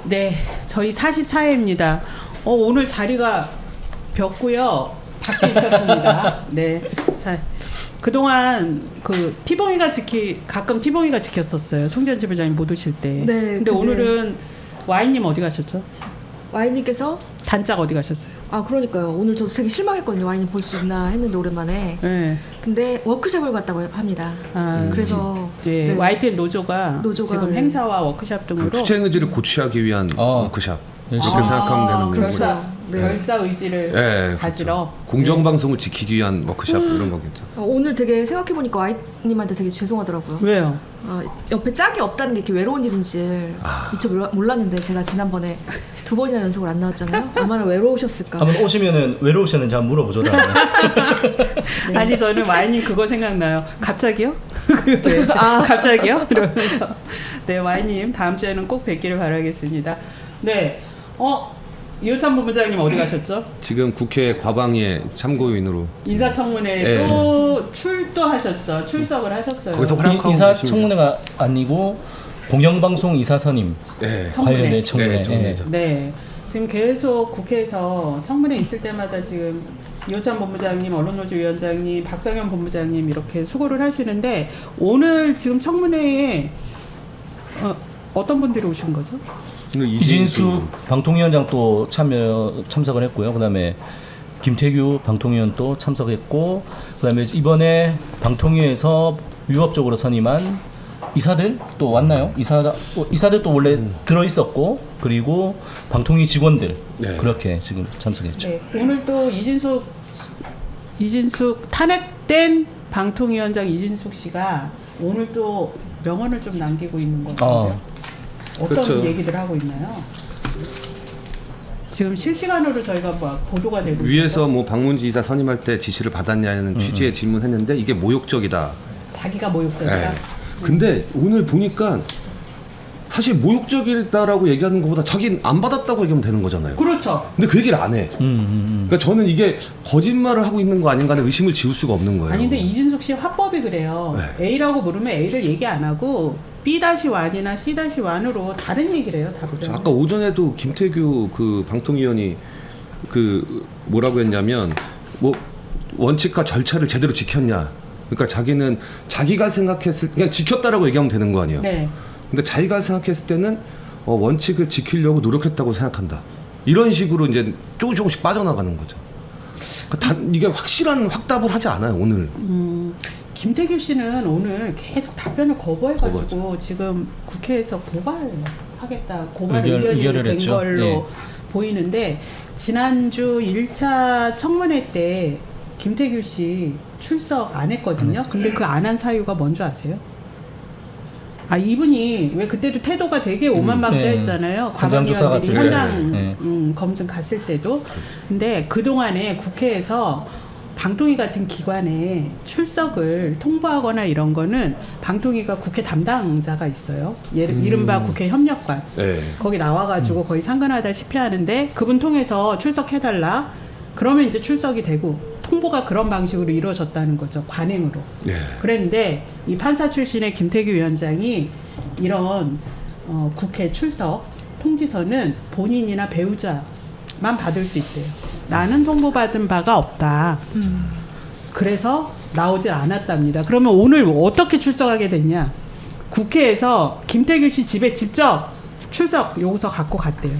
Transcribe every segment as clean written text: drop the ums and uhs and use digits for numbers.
네, 저희 44회입니다. 오늘 자리가 벽고요. 밖에 있었습니다. 네. 자, 그동안 가끔 티봉이가 지켰었어요. 송지연 지부장님 못 오실 때. 네. 근데 오늘은 와인님 어디 가셨죠? 와인님께서 단짝 어디 가셨어요? 그러니까요. 오늘 저도 되게 실망했거든요. 와인님 볼 수 있나 했는데 오랜만에. 네. 근데 워크숍을 갔다고 합니다. 그래서 네. YTN 노조가 지금 네. 행사와 워크숍 등으로 투쟁 의지를 고취하기 위한 워크숍 이렇게 생각하면 되는 거죠. 그렇죠. 네. 결사 의지를 네, 가지러 그렇죠. 공정방송을 지키기 위한 워크숍 이런 거겠죠. 오늘 되게 생각해보니까 와인님한테 되게 죄송하더라고요. 왜요? 옆에 짝이 없다는 게 이렇게 외로운 일인지 미처 몰랐는데 제가 지난번에 2번이나 연속을 안 나왔잖아요. 얼마나 외로우셨을까. 한번 오시면은 외로우셨는지 한번 물어보죠. 네. 아니 저는 와인님 그거 생각나요. 갑자기요? 갑자기요? 이러면서 네 와인님 다음 주에는 꼭 뵙기를 바라겠습니다. 네, 이호찬 본부장님 어디 가셨죠? 지금 국회 과방위에 참고인으로 인사청문회 네. 또 출두하셨죠. 출석을 하셨어요. 거기서 활약하고 인사청문회가 아니고 공영방송 이사 선임 네. 관련된 청문회. 네, 청문회죠. 네, 지금 계속 국회에서 청문회 있을 때마다 지금 이호찬 본부장님, 언론노조위원장님, 박상현 본부장님 이렇게 수고를 하시는데 오늘 지금 청문회에 어떤 분들이 오신 거죠? 이진숙 방통위원장 또 참석을 했고요. 그다음에 김태규 방통위원 또 참석했고, 그다음에 이번에 방통위에서 위법적으로 선임한 이사들 또 왔나요? 이사들 또 원래 들어 있었고, 그리고 방통위 직원들 그렇게 지금 참석했죠. 네, 오늘 또 이진숙 탄핵된 방통위원장 이진숙 씨가 오늘 또 명언을 좀 남기고 있는 것 같아요. 어떤 그렇죠. 얘기들 하고 있나요? 지금 실시간으로 저희가 보도가 되고 위에서 있어서 뭐 박문지 이사 선임할 때 지시를 받았냐는 취지의 질문했는데 이게 모욕적이다. 자기가 모욕적이다. 네. 근데 오늘 보니까 사실 모욕적이다라고 얘기하는 것보다 자기는 안 받았다고 얘기하면 되는 거잖아요. 그렇죠. 근데 그 얘기를 안 해. 그러니까 저는 이게 거짓말을 하고 있는 거 아닌가 하는 의심을 지울 수가 없는 거예요. 아니 근데 이진숙 씨 화법이 그래요. 네. A라고 부르면 A를 얘기 안 하고 B-1이나 C-1으로 다른 얘기를 해요. 다르죠. 아까 오전에도 김태규 그 방통위원이 그 뭐라고 했냐면 뭐 원칙과 절차를 제대로 지켰냐. 그러니까 자기는 자기가 생각했을 그냥 지켰다라고 얘기하면 되는 거 아니에요. 네. 근데 자기가 생각했을 때는 원칙을 지키려고 노력했다고 생각한다. 이런 식으로 이제 조금씩 빠져나가는 거죠. 그러니까 이게 확실한 확답을 하지 않아요 오늘. 김태규 씨는 오늘 계속 답변을 거부해가지고 지금 국회에서 고발 의견이 된 했죠. 걸로 예. 보이는데 지난주 1차 청문회 때 김태규 씨 출석 안 했거든요. 근데 그 안 한 사유가 뭔지 아세요? 이분이 왜 그때도 태도가 되게 오만방자했잖아요. 현장조사 과방위원들이 갔을 현장 때. 검증 갔을 때도. 근데 그동안에 국회에서 방통위 같은 기관에 출석을 통보하거나 이런 거는 방통위가 국회 담당자가 있어요. 이른바 국회 협력관. 네. 거기 나와가지고 거의 상관하다시피 하는데 그분 통해서 출석해달라. 그러면 이제 출석이 되고 통보가 그런 방식으로 이루어졌다는 거죠. 관행으로. 네. 그런데 이 판사 출신의 김태규 위원장이 이런 국회 출석 통지서는 본인이나 배우자만 받을 수 있대요. 나는 통보받은 바가 없다. 그래서 나오질 않았답니다. 그러면 오늘 어떻게 출석하게 됐냐? 국회에서 김태규 씨 집에 직접 출석 요구서 갖고 갔대요.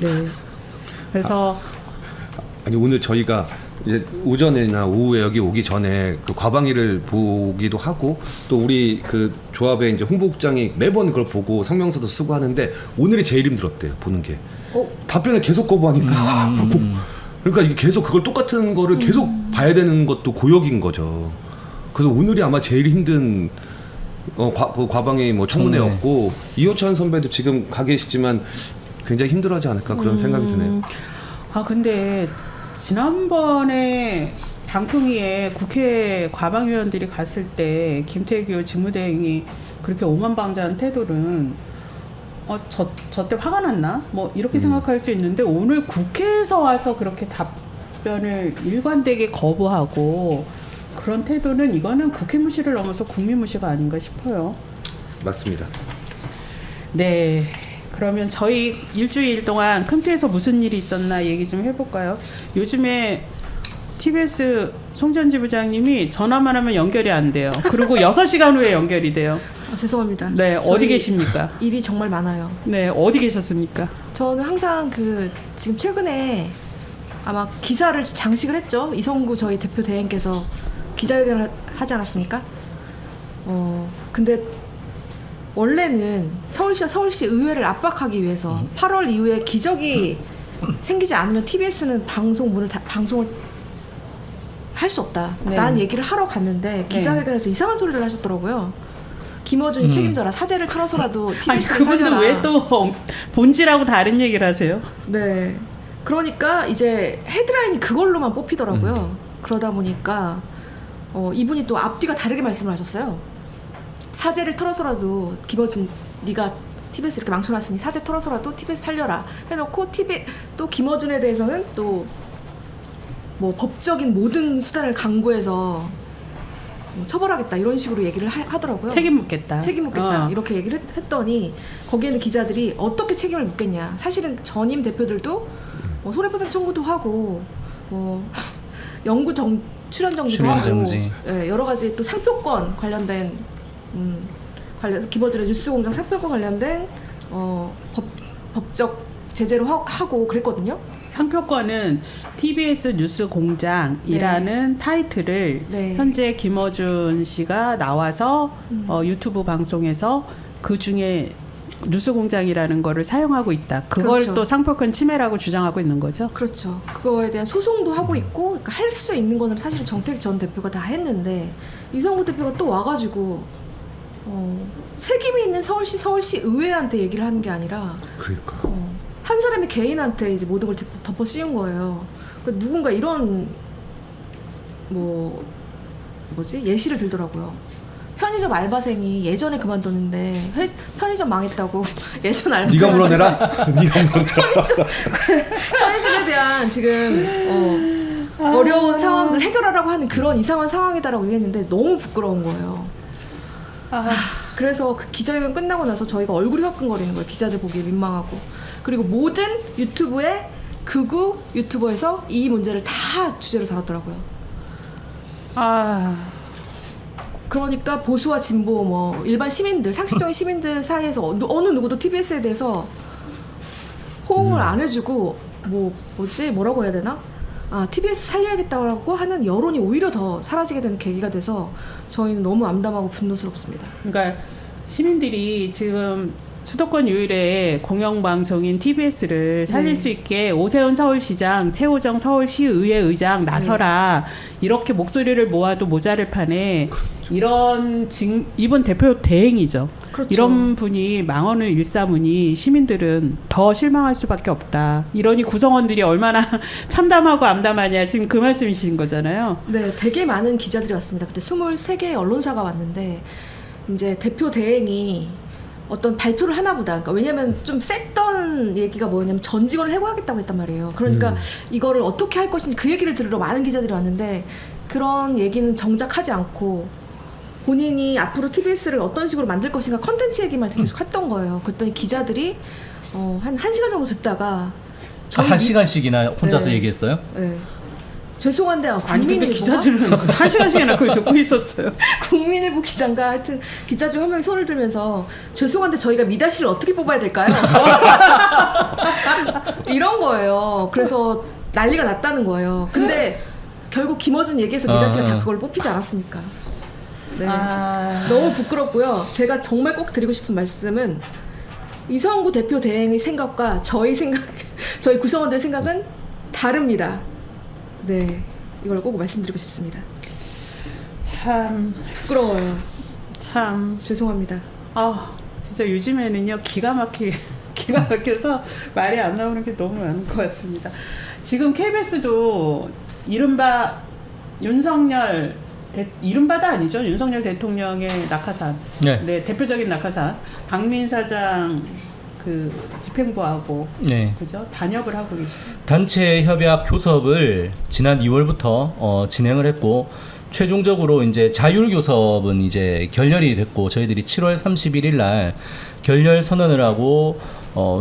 네. 그래서 아니 오늘 저희가 이제 오전이나 오후에 여기 오기 전에 그 과방위를 보기도 하고 또 우리 그 조합의 이제 홍보국장이 매번 그걸 보고 성명서도 쓰고 하는데 오늘이 제일 힘들었대요 보는 게. 답변을 계속 거부하니까. 그러니까 이게 계속 그걸 똑같은 거를 계속 봐야 되는 것도 고역인 거죠. 그래서 오늘이 아마 제일 힘든 과방위 뭐 청문회였고 이호찬 선배도 지금 가 계시지만 굉장히 힘들어하지 않을까 그런 생각이 드네요. 근데 지난번에 방통위에 국회 과방위원들이 갔을 때 김태규 직무대행이 그렇게 오만방자한 태도는 저 때 화가 났나? 뭐 이렇게 생각할 수 있는데 오늘 국회에서 와서 그렇게 답변을 일관되게 거부하고 그런 태도는 이거는 국회 무시를 넘어서 국민 무시가 아닌가 싶어요. 맞습니다. 네. 그러면 저희 일주일 동안 컴퓨터에서 무슨 일이 있었나 얘기 좀 해볼까요? 요즘에 TBS 송전지 부장님이 전화만 하면 연결이 안 돼요. 그리고 6시간 후에 연결이 돼요. 죄송합니다. 네, 어디 저희 계십니까? 일이 정말 많아요. 네, 어디 계셨습니까? 저는 항상 지금 최근에 아마 기사를 장식을 했죠. 이성구 저희 대표 대행께서 기자회견을 하지 않았습니까? 근데 원래는 서울시 의회를 압박하기 위해서 8월 이후에 기적이 생기지 않으면 TBS는 방송을 할 수 없다. 네. 라는 얘기를 하러 갔는데 기자회견에서 이상한 소리를 하셨더라고요. 김어준이 책임져라. 사제를 틀어서라도 아니 TBS를 살려라. 그분도 왜 또 본질하고 다른 얘기를 하세요? 네. 그러니까 이제 헤드라인이 그걸로만 뽑히더라고요. 그러다 보니까 이분이 또 앞뒤가 다르게 말씀을 하셨어요. 사제를 털어서라도 김어준 네가 TBS 이렇게 망쳐놨으니 사제 털어서라도 TBS 살려라 해놓고 또 김어준에 대해서는 또 뭐 법적인 모든 수단을 강구해서 처벌하겠다 이런 식으로 얘기를 하더라고요. 책임 묻겠다. 이렇게 얘기를 했더니 거기에는 기자들이 어떻게 책임을 묻겠냐. 사실은 전임 대표들도 손해배상 청구도 하고 연구 출연 정지도 하고 예, 여러 가지 또 상표권 관련된 김어준의 뉴스공장 상표권 관련된 법적 제재로 하고 그랬거든요. 상표권은 TBS 뉴스공장이라는 타이틀을 현재 김어준 씨가 나와서 유튜브 방송에서 그 중에 뉴스공장이라는 거를 사용하고 있다. 그걸 그렇죠. 또 상표권 침해라고 주장하고 있는 거죠. 그렇죠. 그거에 대한 소송도 하고 있고 그러니까 할 수 있는 거는 사실은 정택 전 대표가 다 했는데 이성구 대표가 또 와가지고 책임이 있는 서울시 의회한테 얘기를 하는 게 아니라 그러니까. 한 사람의 개인한테 이제 모든 걸 덮어 씌운 거예요. 그러니까 누군가 이런 예시를 들더라고요. 편의점 알바생이 예전에 그만뒀는데 편의점 망했다고 예전 알바생 네가 물어내라. 네가 물어내라. 편의점에 대한 지금 어려운 상황들 해결하라고 하는 그런 이상한 상황이다라고 얘기했는데 너무 부끄러운 거예요. 그래서 그 기자회견 끝나고 나서 저희가 얼굴이 화끈거리는 거예요. 기자들 보기에 민망하고. 그리고 모든 유튜브에 극우 유튜버에서 이 문제를 다 주제로 다뤘더라고요. 그러니까 보수와 진보 일반 시민들 상식적인 시민들 사이에서 어느 누구도 TBS에 대해서 호응을 안 해주고 뭐라고 해야 되나? TBS 살려야겠다고 하는 여론이 오히려 더 사라지게 되는 계기가 돼서 저희는 너무 암담하고 분노스럽습니다. 그러니까 시민들이 지금 수도권 유일의 공영방송인 TBS를 살릴 수 있게 오세훈 서울시장, 최호정 서울시의회 의장 나서라. 이렇게 목소리를 모아도 모자랄 판에 이번 대표 대행이죠. 그렇죠. 이런 분이 망언을 일삼으니 시민들은 더 실망할 수밖에 없다. 이러니 구성원들이 얼마나 참담하고 암담하냐 지금 그 말씀이신 거잖아요. 네, 되게 많은 기자들이 왔습니다. 그때 23개의 언론사가 왔는데 이제 대표 대행이 어떤 발표를 하나보다 그러니까 왜냐면 좀 셌던 얘기가 뭐냐면 전 직원을 해고하겠다고 했단 말이에요. 그러니까 이거를 어떻게 할 것인지 그 얘기를 들으러 많은 기자들이 왔는데 그런 얘기는 정작 하지 않고 본인이 앞으로 TBS를 어떤 식으로 만들 것인가 컨텐츠 얘기만 계속 했던 거예요. 그랬더니 기자들이 한 1시간 정도 듣다가 한 시간씩이나 혼자서 네. 얘기했어요? 네. 죄송한데 아니 근데 기자들은 1시간씩이나 그걸 듣고 있었어요. 국민일보 기자인가 하여튼 기자 중 한 명이 손을 들면서 죄송한데 저희가 미다시를 어떻게 뽑아야 될까요? 이런 거예요. 그래서 난리가 났다는 거예요. 근데 결국 김어준 얘기해서 미다시가 다 그걸 뽑히지 않았습니까? 네. 너무 부끄럽고요. 제가 정말 꼭 드리고 싶은 말씀은 이성구 대표 대행의 생각과 저희 구성원들의 생각은 다릅니다. 네, 이걸 꼭 말씀드리고 싶습니다. 참 부끄러워요. 참 죄송합니다. 진짜 요즘에는요 기가 막혀서 말이 안 나오는 게 너무 많은 것 같습니다. 지금 KBS도 이른바 이른바다 아니죠. 윤석열 대통령의 낙하산. 네, 대표적인 낙하산. 박민 사장 집행부하고 그죠? 단협을 하고 계시죠. 단체 협약 교섭을 지난 2월부터 진행을 했고 최종적으로 이제 자율교섭은 이제 결렬이 됐고 저희들이 7월 31일 날 결렬 선언을 하고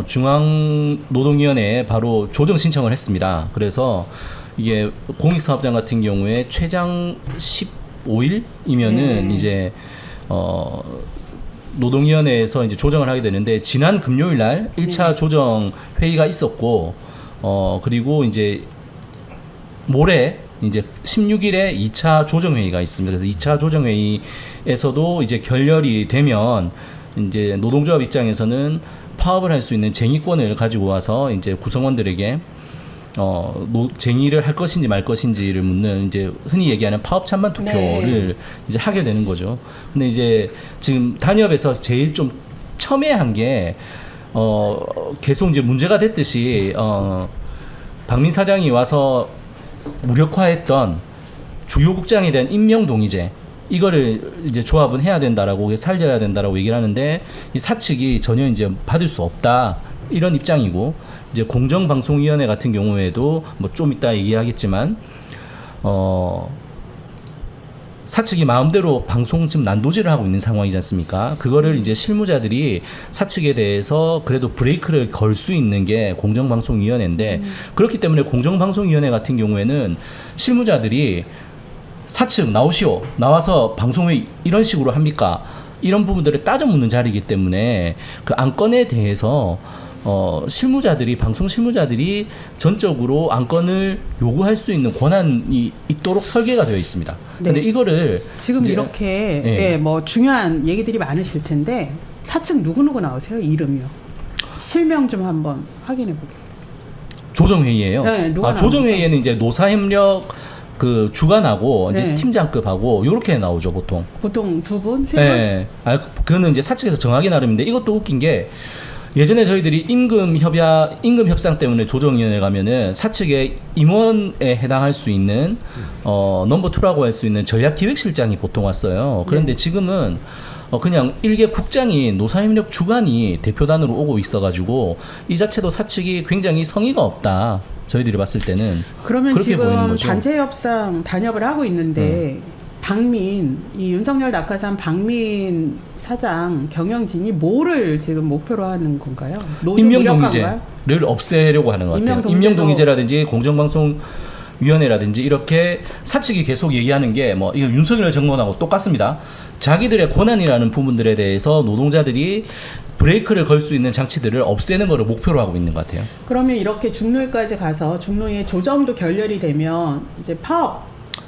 중앙노동위원회에 바로 조정 신청을 했습니다. 그래서 이게 공익사업장 같은 경우에 최장 15일이면은 이제 노동위원회에서 이제 조정을 하게 되는데 지난 금요일 날 1차 조정 회의가 있었고 그리고 이제 모레 이제 16일에 2차 조정회의가 있습니다. 그래서 2차 조정회의에서도 이제 결렬이 되면 이제 노동조합 입장에서는 파업을 할 수 있는 쟁의권을 가지고 와서 이제 구성원들에게 쟁의를 할 것인지 말 것인지를 묻는 이제 흔히 얘기하는 파업 찬반 투표를 이제 하게 되는 거죠. 근데 이제 지금 단협에서 제일 좀 첨예한 게 계속 이제 문제가 됐듯이 박민 사장이 와서 무력화했던 주요 국장에 대한 임명 동의제 이거를 이제 조합은 해야 된다라고 살려야 된다라고 얘기를 하는데 이 사측이 전혀 이제 받을 수 없다 이런 입장이고 이제 공정방송위원회 같은 경우에도 뭐 좀 이따 얘기하겠지만 사측이 마음대로 방송 지금 난도질을 하고 있는 상황이지 않습니까? 그거를 이제 실무자들이 사측에 대해서 그래도 브레이크를 걸 수 있는 게 공정방송위원회인데 그렇기 때문에 공정방송위원회 같은 경우에는 실무자들이 사측 나오시오. 나와서 방송을 이런 식으로 합니까? 이런 부분들을 따져 묻는 자리이기 때문에 그 안건에 대해서 실무자들이 방송 실무자들이 전적으로 안건을 요구할 수 있는 권한이 있도록 설계가 되어 있습니다. 근데 이거를 지금 이제 이렇게 뭐 중요한 얘기들이 많으실 텐데 사측 누구 나오세요? 이름이요. 실명 좀 한번 확인해 보게. 조정회의예요. 네, 누가 조정회의에는 이제 노사협력 그 주관하고 이제 네. 팀장급하고 요렇게 나오죠 보통. 보통 두 분, 세 분? 네. 그거는 이제 사측에서 정하기 나름인데 이것도 웃긴 게 예전에 저희들이 임금 협상 때문에 조정위원회 가면은 사측의 임원에 해당할 수 있는 넘버 2라고 할 수 있는 전략기획실장이 보통 왔어요. 그런데 지금은 그냥 일개 국장이 노사협력 주관이 대표단으로 오고 있어가지고 이 자체도 사측이 굉장히 성의가 없다. 저희들이 봤을 때는 그러면 그렇게 보이는 지금 거죠. 단체 협상 단협을 하고 있는데 박민 이 윤석열 낙하산 박민 사장 경영진이 뭐를 지금 목표로 하는 건가요? 노조 무력화인가요? 임명동의제를 없애려고 하는 것 같아요. 임명동의제도- 임명동의제라든지 공정방송위원회라든지 이렇게 사측이 계속 얘기하는 게 뭐 이거 윤석열 정권하고 똑같습니다. 자기들의 권한이라는 부분들에 대해서 노동자들이 브레이크를 걸 수 있는 장치들을 없애는 것을 목표로 하고 있는 것 같아요. 그러면 이렇게 중노위까지 가서 중노위의 조정도 결렬이 되면 이제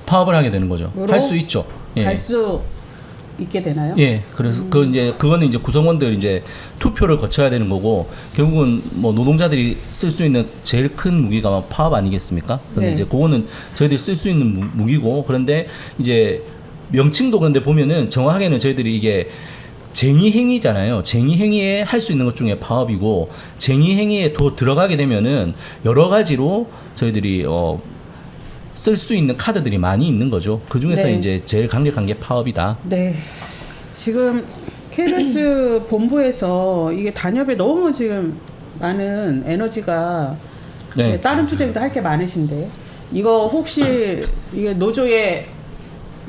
파업을 하게 되는 거죠. 으로 할 수 있죠. 예. 갈 수 있게 되나요? 예, 그래서 그거는 이제 구성원들 이제 투표를 거쳐야 되는 거고 결국은 뭐 노동자들이 쓸 수 있는 제일 큰 무기가 파업 아니겠습니까? 근데 네. 이제 그거는 저희들이 쓸 수 있는 무기고 그런데 이제 명칭도 그런데 보면은 정확하게는 저희들이 이게 쟁의행위잖아요. 쟁의행위에 할 수 있는 것 중에 파업이고 쟁의행위에 더 들어가게 되면은 여러 가지로 저희들이 쓸 수 있는 카드들이 많이 있는 거죠. 그 중에서 네. 이제 제일 강력한 게 파업이다. 네. 지금 KBS 본부에서 이게 단협에 너무 지금 많은 에너지가 네. 다른 투쟁도 할 게 많으신데 이거 혹시 이게 노조에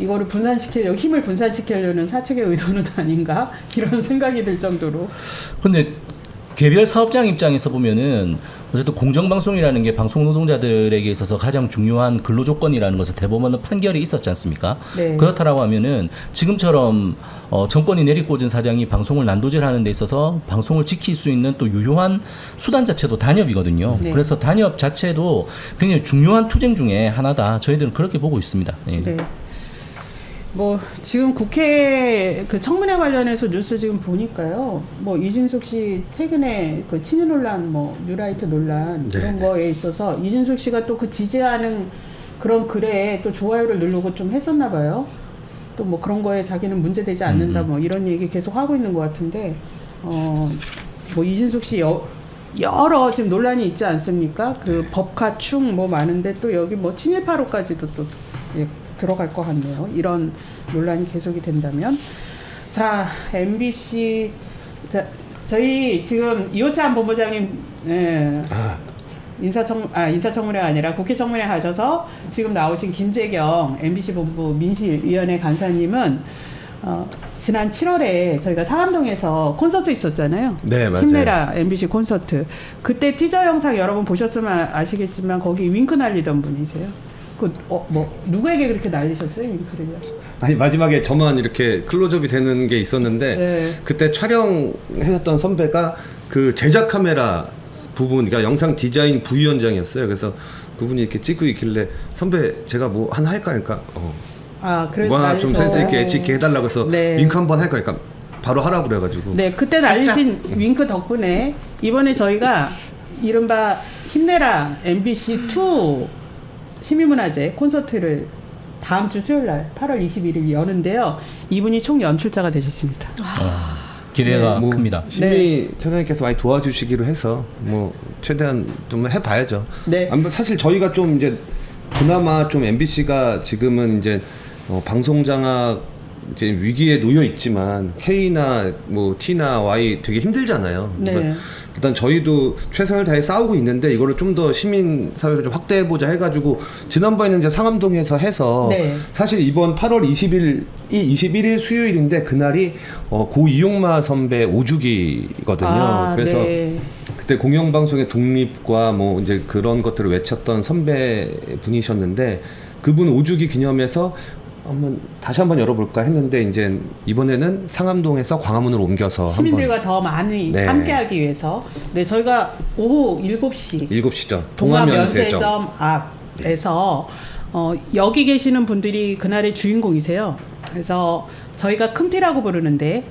이거를 분산시키려고 힘을 분산시키려는 사측의 의도는 아닌가 이런 생각이 들 정도로 근데 개별 사업장 입장에서 보면은 어쨌든 공정방송이라는 게 방송 노동자들에게 있어서 가장 중요한 근로 조건이라는 것을 대법원은 판결이 있었지 않습니까? 네. 그렇다라고 하면은 지금처럼 정권이 내리꽂은 사장이 방송을 난도질하는 데 있어서 방송을 지킬 수 있는 또 유효한 수단 자체도 단협이거든요. 네. 그래서 단협 자체도 굉장히 중요한 투쟁 중에 하나다. 저희들은 그렇게 보고 있습니다. 예. 네. 뭐 지금 국회 그 청문회 관련해서 뉴스 지금 보니까요. 뭐 이준석 씨 최근에 그 친일 논란, 뭐 뉴라이트 논란 이런 거에 있어서 이준석 씨가 또 그 지지하는 그런 글에 또 좋아요를 누르고 좀 했었나 봐요. 또 뭐 그런 거에 자기는 문제되지 않는다 뭐 이런 얘기 계속 하고 있는 것 같은데 뭐 이준석 씨 여러 지금 논란이 있지 않습니까? 그 법카충 뭐 많은데 또 여기 뭐 친일파로까지도 또 예, 들어갈 것 같네요. 이런 논란이 계속이 된다면. 자, MBC. 자, 저희 지금 이호찬 본부장님, 예, 인사청문회가 아니라 국회 청문회 하셔서 지금 나오신 김재경 MBC 본부 민실위원회 간사님은 지난 7월에 저희가 상암동에서 콘서트 있었잖아요. 네, 맞아요. 힘내라 MBC 콘서트. 그때 티저 영상 여러분 보셨으면 아시겠지만 거기 윙크 날리던 분이세요. 누구에게 그렇게 날리셨어요, 윙크를요? 아니 마지막에 저만 이렇게 클로즈업이 되는 게 있었는데 네. 그때 촬영했었던 선배가 그 제작 카메라 부분, 그러니까 영상 디자인 부위원장이었어요. 그래서 그분이 이렇게 찍고 있길래 선배 제가 뭐 하나 할까 하니까 그래서 뭐 하나 좀 센스 있게 찍게 해달라고 해서 네. 윙크 한번 할까 하니까 바로 하라고 그래가지고 네, 그때 살짝. 날리신 윙크 덕분에 이번에 저희가 이른바 힘내라 MBC2 시민문화제 콘서트를 다음 주 수요일 날 8월 21일 여는데요. 이분이 총 연출자가 되셨습니다. 기대가 뭐 큽니다. 심의 차장님께서 많이 도와주시기로 해서 뭐 최대한 좀 해봐야죠. 네. 사실 저희가 좀 이제 그나마 좀 MBC가 지금은 이제 방송 장악 이제 위기에 놓여 있지만 K나 뭐 T나 Y 되게 힘들잖아요. 그래서 네. 일단 저희도 최선을 다해 싸우고 있는데 이거를 좀 더 시민 사회로 좀 확대해 보자 해가지고 지난번에는 이제 상암동에서 해서 네. 사실 이번 8월 21일 수요일인데 그날이 고 이용마 선배 5주기거든요. 그래서 네. 그때 공영방송의 독립과 뭐 이제 그런 것들을 외쳤던 선배 분이셨는데 그분 5주기 기념해서 다시 한번 열어볼까 했는데 이제 이번에는 상암동에서 광화문으로 옮겨서 시민들과 더 많이 네. 함께하기 위해서 저희가 오후 7시 7시죠. 동화면세점 앞에서 여기 계시는 분들이 그날의 주인공이세요. 그래서 저희가 큼티라고 부르는데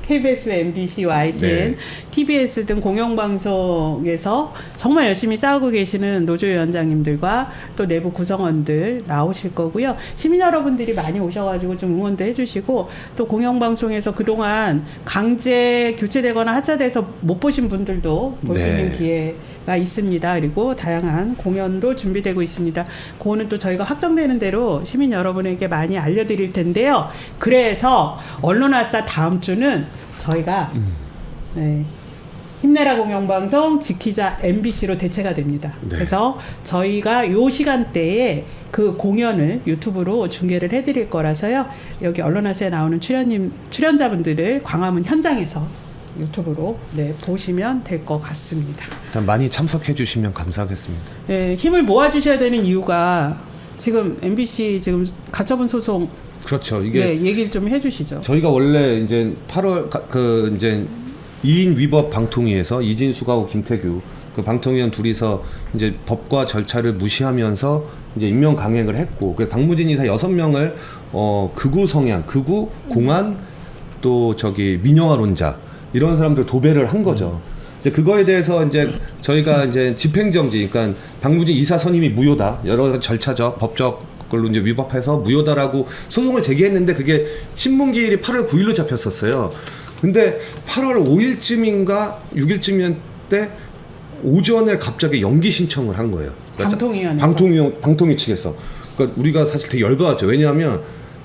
KBS, MBC, YTN, 네. TBS 등 공영방송에서 정말 열심히 싸우고 계시는 노조위원장님들과 또 내부 구성원들 나오실 거고요. 시민 여러분들이 많이 오셔가지고 좀 응원도 해주시고 또 공영방송에서 그동안 강제 교체되거나 하차돼서 못 보신 분들도 볼 수 네. 있는 기회가 있습니다. 그리고 다양한 공연도 준비되고 있습니다. 그거는 또 저희가 확정되는 대로 시민 여러분에게 많이 알려드릴 텐데요. 그래서 언론아싸 다음 주는 저희가 힘내라 공영방송 지키자 MBC로 대체가 됩니다. 네. 그래서 저희가 요 시간대에 그 공연을 유튜브로 중계를 해드릴 거라서요. 여기 언론아싸에 나오는 출연자분들을 광화문 현장에서 유튜브로 보시면 될 것 같습니다. 일단 많이 참석해 주시면 감사하겠습니다. 네, 힘을 모아주셔야 되는 이유가 지금 MBC 지금 가처분 소송 그렇죠. 이게 얘기를 좀 해주시죠. 저희가 원래 이제 8월 이제 2인 위법 방통위에서 이진수가 하고 김태규 그 방통위원 둘이서 이제 법과 절차를 무시하면서 이제 임명 강행을 했고 그래서 박무진 이사 6명을 극우 성향, 극우 공안 또 민영화론자 이런 사람들 도배를 한 거죠. 이제 그거에 대해서 이제 저희가 이제 집행정지, 그러니까 박무진 이사 선임이 무효다, 여러 가지 절차적, 법적 걸로 이제 위법해서 무효다라고 소송을 제기했는데 그게 신문기일이 8월 9일로 잡혔었어요. 근데 8월 5일쯤인가 6일쯤이었대 오전에 갑자기 연기 신청을 한 거예요. 방통위 측에서. 그러니까 우리가 사실 되게 열받았죠. 왜냐하면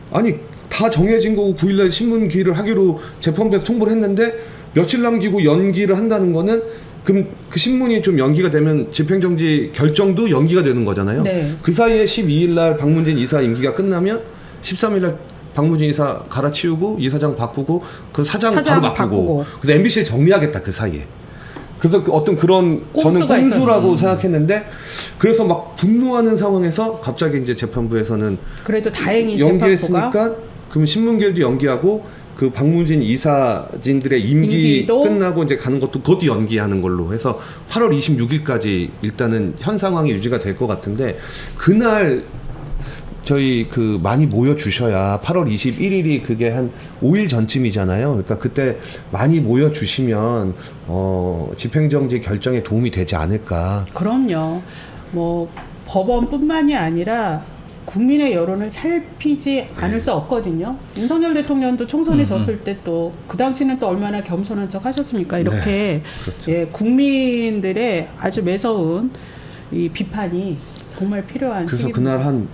아니 다 정해진 거고 9일날 신문기일을 하기로 재판부에서 통보를 했는데 며칠 남기고 연기를 한다는 거는 그럼 그 신문이 좀 연기가 되면 집행정지 결정도 연기가 되는 거잖아요. 네. 그 사이에 12일 날 박문진 이사 임기가 끝나면 13일 날 박무진 이사 갈아치우고 이사장 바꾸고 그 사장 바로 바꾸고 그래서 MBC를 정리하겠다 그 사이에. 그래서 어떤 그런 저는 꼼수라고 생각했는데 그래서 막 분노하는 상황에서 갑자기 이제 재판부에서는 그래도 다행히 연기했으니까 그러면 신문기일도 연기하고 그 박무진 이사진들의 임기도 끝나고 이제 가는 것도 그것도 연기하는 걸로 해서 8월 26일까지 일단은 현 상황이 유지가 될 것 같은데 그날 저희 많이 모여 주셔야 8월 21일이 그게 한 5일 전쯤이잖아요. 그러니까 그때 많이 모여 주시면 집행정지 결정에 도움이 되지 않을까. 그럼요. 뭐 법원뿐만이 아니라 국민의 여론을 살피지 않을 수 없거든요. 윤석열 대통령도 총선에 졌을 때 또 그 당시는 또 얼마나 겸손한 척 하셨습니까? 이렇게 그렇죠. 국민들의 아주 매서운 이 비판이 정말 필요한 그래서 시기입니다. 그날 한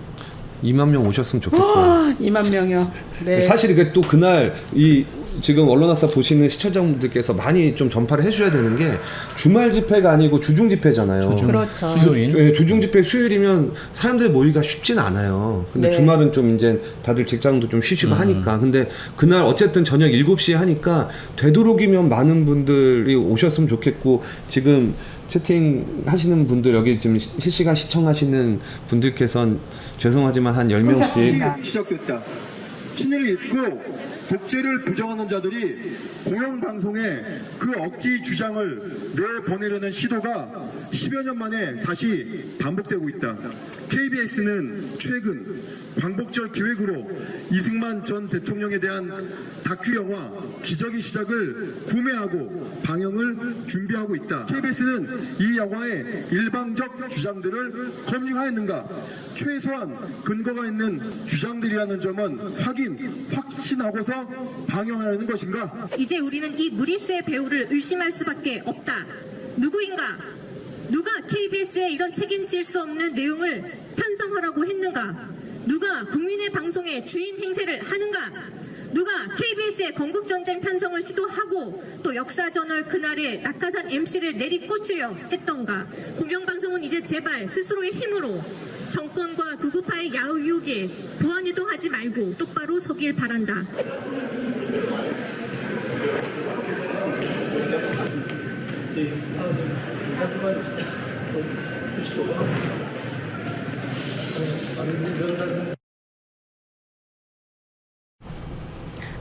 2만 명 오셨으면 좋겠어요. 2만 명이요. 네. 사실 이게 또 그날 이 지금 언론학사 보시는 시청자분들께서 많이 좀 전파를 해주셔야 되는 게 주말 집회가 아니고 주중 집회잖아요. 그렇죠. 수요일. 네, 주중 집회 수요일이면 사람들 모이기가 쉽진 않아요. 근데 네. 주말은 좀 이제 다들 직장도 좀 쉬시고 하니까. 근데 그날 어쨌든 저녁 7시에 하니까 되도록이면 많은 분들이 오셨으면 좋겠고, 지금 채팅 하시는 분들, 여기 지금 실시간 시청하시는 분들께서는 죄송하지만 한 10명씩 시작됐다. 친일을 잊고 독재를 부정하는 자들이 공영방송에 그 억지 주장을 내보내려는 시도가 10여 년 만에 다시 반복되고 있다. KBS는 최근 광복절 기획으로 이승만 전 대통령에 대한 다큐 영화 기적의 시작을 구매하고 방영을 준비하고 있다. KBS는 이 영화의 일방적 주장들을 검증하였는가? 최소한 근거가 있는 주장들이라는 점은 확신하고서 방영하려는 것인가? 이제 우리는 이 무리수의 배우를 의심할 수밖에 없다. 누구인가? 누가 KBS에 이런 책임질 수 없는 내용을 편성하라고 했는가? 누가 국민의 방송에 주인 행세를 하는가? 누가 KBS의 건국전쟁 편성을 시도하고 또 역사저널 그날에 낙하산 MC를 내리꽂으려 했던가? 공영방송은 이제 제발 스스로의 힘으로 정권과 구구파의 야후 유혹에 부안이도 하지 말고 똑바로 서길 바란다.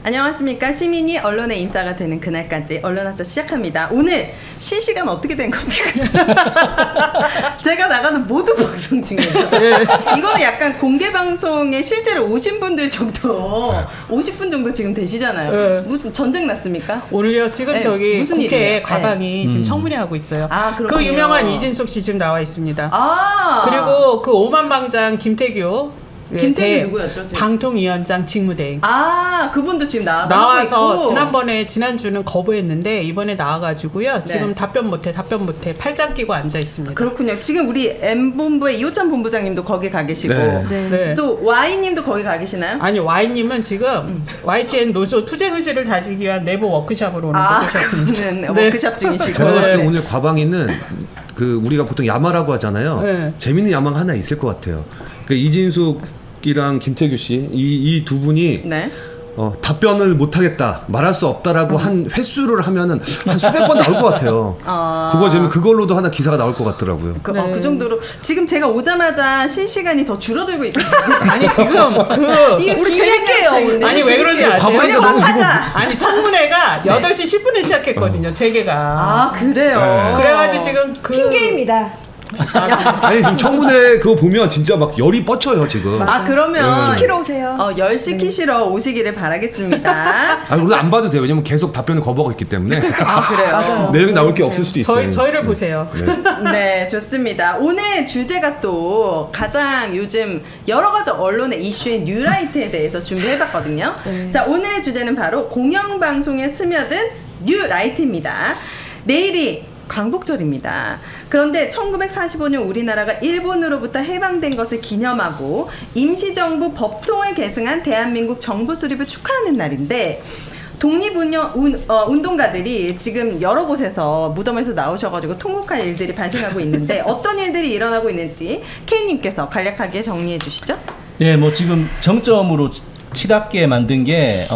안녕하십니까. 시민이 언론의 인싸가 되는 그날까지 언론학자 시작합니다. 오늘 실시간 어떻게 된 겁니까? 제가 나가는 모든 방송 중에서 이거는 약간 공개 방송에 실제로 오신 분들 정도 50분 정도 지금 되시잖아요. 무슨 전쟁 났습니까? 오늘요 지금 네, 저기 무슨 국회 일이에요? 과방이 지금 청문회하고 있어요. 아, 그 그렇군요. 유명한 이진숙 씨 지금 나와 있습니다. 아 그리고 그 오만방장 김태규 김태규 누구였죠? 방통위원장 직무대행 아 그분도 지금 나와서 있고. 지난주는 거부했는데 이번에 나와가지고요. 네. 지금 답변 못해 팔짱 끼고 앉아 있습니다. 그렇군요. 지금 우리 M본부의 이호찬 본부장님도 거기 가 계시고 네. 네. 또 Y님도 거기 가 계시나요? 아니 Y님은 지금 YTN 노조 투쟁 의지를 다지기 위한 내부 워크숍으로 오늘 오셨습니다. 그분은 네. 워크샵 중이시고 제가 봤을 때 네. 오늘 과방위는 그 우리가 보통 야마라고 하잖아요. 네. 재밌는 야마가 하나 있을 것 같아요. 그 이진숙이랑 김태규 씨 이 두 분이 네. 답변을 못하겠다, 말할 수 없다라고 한 횟수를 하면은 한 수백 번 나올 것 같아요. 그거 재면 그걸로도 하나 기사가 나올 것 같더라고요. 그 정도로 지금 제가 오자마자 실시간이 더 줄어들고 있거든요. 아니 지금 이게 우리 재밌게요. 아니 왜 그런지 아세요? 과방위가 너무 하자. 청문회가 8시 10분에 시작했거든요. 재개가. 아 그래요. 네. 그래가지고 지금 핑계입니다. 아니 지금 청문회 그거 보면 진짜 막 열이 뻗쳐요 지금. 아 그러면 시키러 오세요. 열 시키시러 오시기를 바라겠습니다. 아니 우리 안 봐도 돼요. 왜냐면 계속 답변을 거부하고 있기 때문에 아 그래요. 맞아요. 내용이 나올 게 없을 수도 있어요. 저희를 보세요. 네, 좋습니다. 오늘 주제가 또 가장 요즘 여러 가지 언론의 이슈인 뉴라이트에 대해서 준비해봤거든요. 자, 오늘의 주제는 바로 공영방송에 스며든 뉴라이트입니다. 내일이 광복절입니다. 그런데 1945년 우리나라가 일본으로부터 해방된 것을 기념하고 임시정부 법통을 계승한 대한민국 정부 수립을 축하하는 날인데 독립운동가들이 지금 여러 곳에서 무덤에서 나오셔가지고 통곡할 일들이 발생하고 있는데 어떤 일들이 일어나고 있는지 K님께서 간략하게 정리해 주시죠. 네, 뭐 지금 정점으로 치닫게 만든 게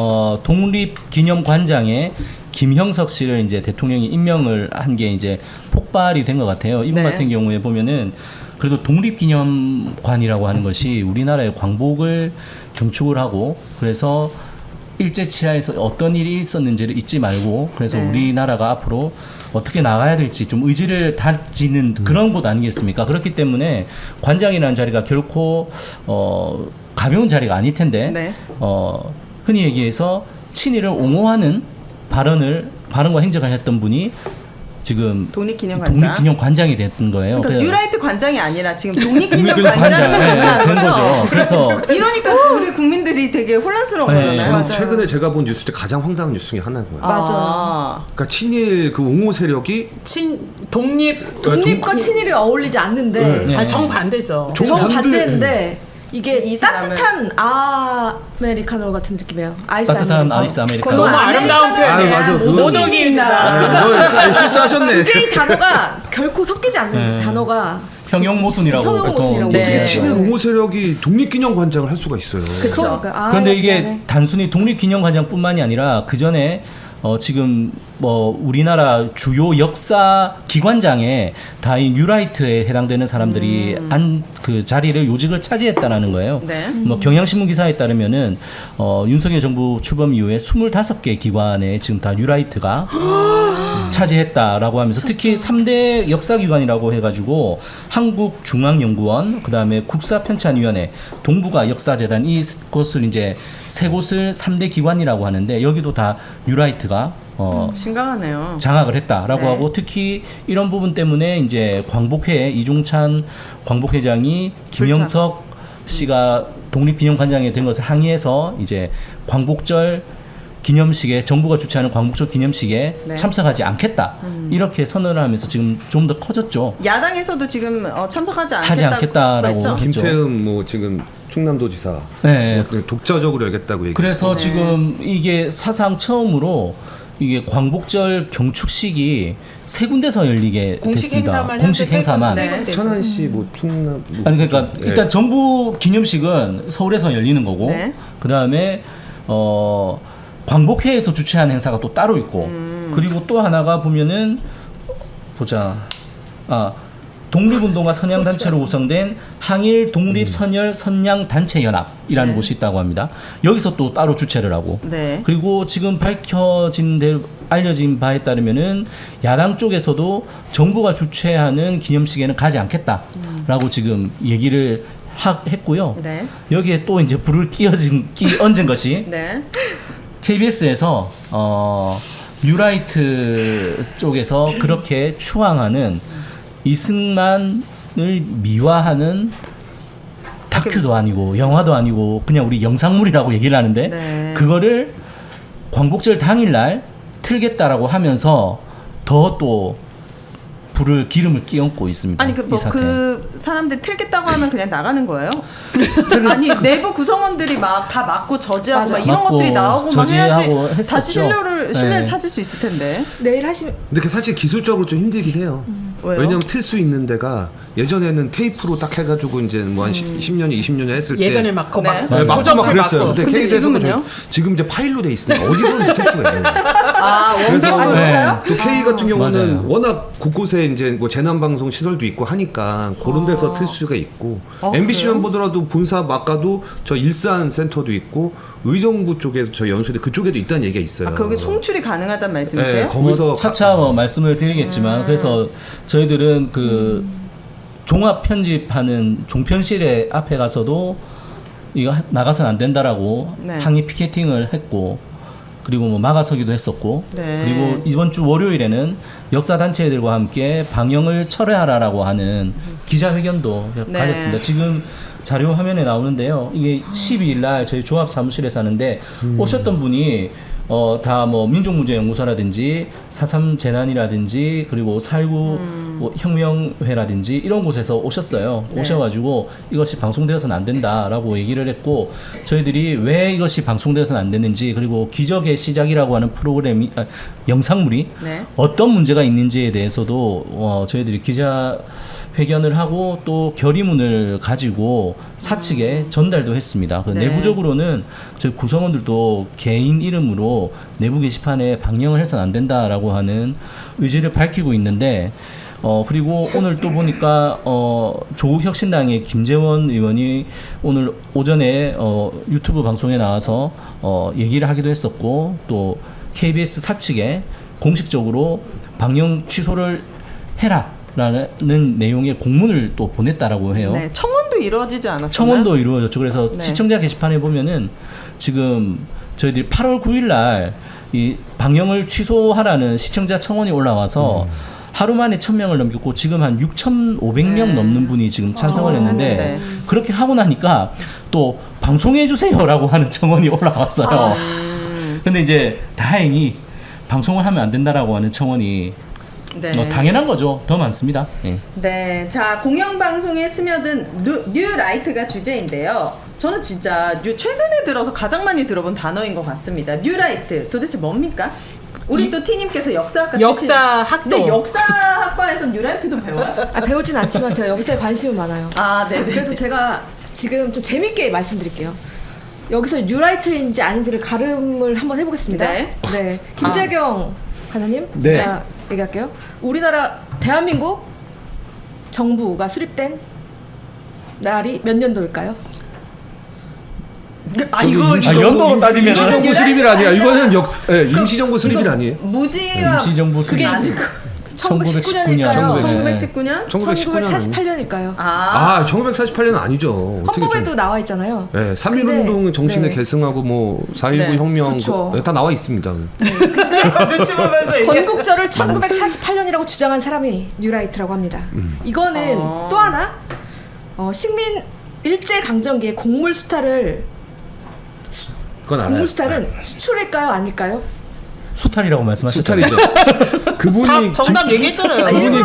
독립기념관장에 김형석 씨를 이제 대통령이 임명을 한 게 이제 폭발이 된 것 같아요. 이분 네. 같은 경우에 보면은 그래도 독립기념관이라고 하는 것이 우리나라의 광복을 경축을 하고 그래서 일제치하에서 어떤 일이 있었는지를 잊지 말고 그래서 네. 우리나라가 앞으로 어떻게 나가야 될지 좀 의지를 다지는 그런 곳 아니겠습니까? 그렇기 때문에 관장이라는 자리가 결코 가벼운 자리가 아닐 텐데 네. 흔히 얘기해서 친일을 옹호하는 발언과 행적을 했던 분이 지금 독립기념관장이 됐던 거예요. 그러니까 뉴라이트 관장이 아니라 지금 독립기념관장, 독립기념관장을 된 거죠. 거죠. 그래서 이러니까 우리 국민들이 되게 혼란스러운 네. 거잖아요. 최근에 제가 본 뉴스 중에 가장 황당한 뉴스 중에 하나인 거예요. 맞아요. 그러니까 친일 그 옹호 세력이 독립과 친일이 어울리지 않는데 네. 정반대죠. 정반대인데 이게 이 따뜻한 아메리카노 같은 느낌이에요. 아이스 따뜻한 아메리카노. 아이스 아메리카노. 너무 아름다운 표현이야. 아유, 맞아. 그거- 모동이다. 실수하셨네. 두 개의 단어가 결코 섞이지 않는 네. 단어가 평형모순이라고 평형모순이라고 보통 네. 어떻게 치면 옹호 세력이 독립기념관장을 할 수가 있어요. 그러니까 그런데 이게 단순히 독립기념관장뿐만이 아니라 그 전에 지금 뭐 우리나라 주요 역사 기관장에 다이 뉴라이트에 해당되는 사람들이 그 자리를 요직을 차지했다라는 거예요. 네. 뭐 경향신문 기사에 따르면은 윤석열 정부 출범 이후에 25개 기관에 지금 다 뉴라이트가 차지했다라고 하면서 특히 3대 역사기관이라고 해가지고 한국중앙연구원, 그다음에 국사편찬위원회, 동북아 역사재단 이곳을 이제 세 곳을 3대 기관이라고 하는데 여기도 다 뉴라이트가 심각하네요. 장악을 했다라고 네. 하고 특히 이런 부분 때문에 이제 광복회 이종찬 광복회장이 김영석 씨가 독립기념관장이 된 것을 항의해서 이제 광복절 기념식에 정부가 주최하는 광복절 기념식에 네. 참석하지 않겠다 이렇게 선언을 하면서 지금 좀 더 커졌죠. 야당에서도 지금 참석하지 하지 않겠다라고 했죠. 했죠. 김태흠 뭐 지금 충남도지사 네. 뭐 독자적으로 여겼다고 얘기. 그래서 네. 지금 이게 사상 처음으로 이게 광복절 경축식이 세 군데서 열리게 공식 됐습니다. 행사만 공식 현재 행사만. 세 군데서. 천안시 뭐 충남 뭐 아니 그러니까 예. 일단 정부 기념식은 서울에서 열리는 거고 네. 그 다음에 광복회에서 주최한 행사가 또 따로 있고 그리고 또 하나가 보면은 보자 독립운동가 선양단체로 구성된 항일 독립 선열 선양 단체 연합이라는 네. 곳이 있다고 합니다. 여기서 또 따로 주최를 하고 네. 그리고 지금 밝혀진 대로 알려진 바에 따르면은 야당 쪽에서도 정부가 주최하는 기념식에는 가지 않겠다라고 지금 얘기를 했고요. 네. 여기에 또 이제 불을 얹은 것이 네. KBS에서 뉴라이트 쪽에서 그렇게 추앙하는 이승만을 미화하는 다큐도 아니고 영화도 아니고 그냥 우리 영상물이라고 얘기를 하는데 네. 그거를 광복절 당일날 틀겠다라고 하면서 더 또 불을 기름을 끼얹고 있습니다. 아니 이 사태. 그 사람들 틀겠다고 하면 그냥 나가는 거예요? 아니 내부 구성원들이 막 다 맞고 저지하고 맞아. 막 이런 맞고 것들이 나오고 막 해야지 저지하고 다시 했었죠. 신뢰를 네. 찾을 수 있을 텐데. 내일 하시면 근데 그 사실 기술적으로 좀 힘들긴 해요. 왜요? 왜냐면 틀 수 있는 데가 예전에는 테이프로 딱 해가지고 이제 뭐 한 10년, 20년 했을 때 예전에 막고 네. 막 네, 막고 막 조정실 그랬어요. 막고. 근데 근데 KBS에서는 지금은요? 지금 이제 파일로 돼 있으니까 어디서든 틀 수가 있는 거예요. 아 그래서 원격 진짜요? 또 K 같은 경우는 맞아요. 워낙 곳곳에 이제 뭐 재난 방송 시설도 있고 하니까 그런 데서 틀 수가 있고 MBC만 그래요? 보더라도 본사 막가도 저 일산 센터도 있고 의정부 쪽에서 저 연수대 그쪽에도 있다는 얘기가 있어요. 아 거기 송출이 가능하단 네, 말씀이세요? 거기서 뭐 차차 말씀을 드리겠지만 그래서 저희들은 그 종합 편집하는 종편실에 앞에 가서도 이거 나가서는 안 된다라고 네. 항의 피켓팅을 했고 그리고 뭐 막아서기도 했었고 네. 그리고 이번 주 월요일에는 역사 단체들과 함께 방영을 철회하라라고 하는 기자회견도 네. 가졌습니다. 지금 자료 화면에 나오는데요. 이게 12일 날 저희 조합 사무실에서 하는데 오셨던 분이 다 뭐 민족문제연구소라든지 4.3 재난이라든지 그리고 4.19 뭐 혁명회라든지 이런 곳에서 오셨어요. 네. 오셔가지고 이것이 방송되어서는 안 된다라고 얘기를 했고 저희들이 왜 이것이 방송되어서는 안 되는지 그리고 기적의 시작이라고 하는 프로그램이 영상물이 네. 어떤 문제가 있는지에 대해서도 저희들이 기자 회견을 하고 또 결의문을 가지고 사측에 전달도 했습니다. 그 네. 내부적으로는 저희 구성원들도 개인 이름으로 내부 게시판에 방영을 해서는 안 된다라고 하는 의지를 밝히고 있는데 그리고 오늘 또 보니까 조국 혁신당의 김재원 의원이 오늘 오전에 유튜브 방송에 나와서 얘기를 하기도 했었고 또 KBS 사측에 공식적으로 방영 취소를 해라라는 내용의 공문을 또 보냈다라고 해요. 네, 청원도 이루어지지 않았나요? 청원도 이루어졌죠. 그래서 네. 시청자 게시판에 보면은 지금 저희들이 8월 9일 날 이 방영을 취소하라는 시청자 청원이 올라와서 하루 만에 1,000명을 넘겼고 지금 한 6,500명 네. 넘는 분이 지금 찬성을 했는데 네. 그렇게 하고 나니까 또 방송해 주세요라고 하는 청원이 올라왔어요. 근데 이제 다행히 방송을 하면 안 된다라고 하는 청원이 네. 당연한 거죠. 더 많습니다. 예. 네, 자 공영방송에 스며든 뉴라이트가 주제인데요. 저는 진짜 최근에 들어서 가장 많이 들어본 단어인 것 같습니다. 뉴라이트 도대체 뭡니까? 우리 또 티님께서 역사학과 역사학도. 네, 역사학과에서 뉴라이트도 배워요? 배우진 않지만 제가 역사에 관심이 많아요. 아, 네네. 그래서 제가 지금 좀 재밌게 말씀드릴게요. 여기서 뉴라이트인지 아닌지를 가름을 한번 해보겠습니다. 네. 김재경 간사님, 네. 제가 얘기할게요. 우리나라 대한민국 정부가 수립된 날이 몇 년도일까요? 이거 연도로 따지면 임시정부 수립일 아니야. 이거는 임시정부 수립일 아니에요? 무지와 임시정부 수립 그게 1919년. 1919년일까요? 1919년? 1948년일까요? 아, 1948년은 아니죠. 헌법에도 나와 있잖아요. 네, 3.1운동 정신을 계승하고 뭐 4.19 네. 혁명 그렇죠. 다 나와 있습니다. 눈치 보면서 이게 건국절을 1948년이라고 주장한 사람이 뉴라이트라고 합니다. 이거는 또 하나 식민 일제 강점기에 곡물 수탈을 그건 알아요. 곡물 수탈은 수출일까요, 아닐까요? 수탈이라고 말씀하셨잖아요. 수탈이죠. 그분이 다 정답 얘기했잖아요. 그분이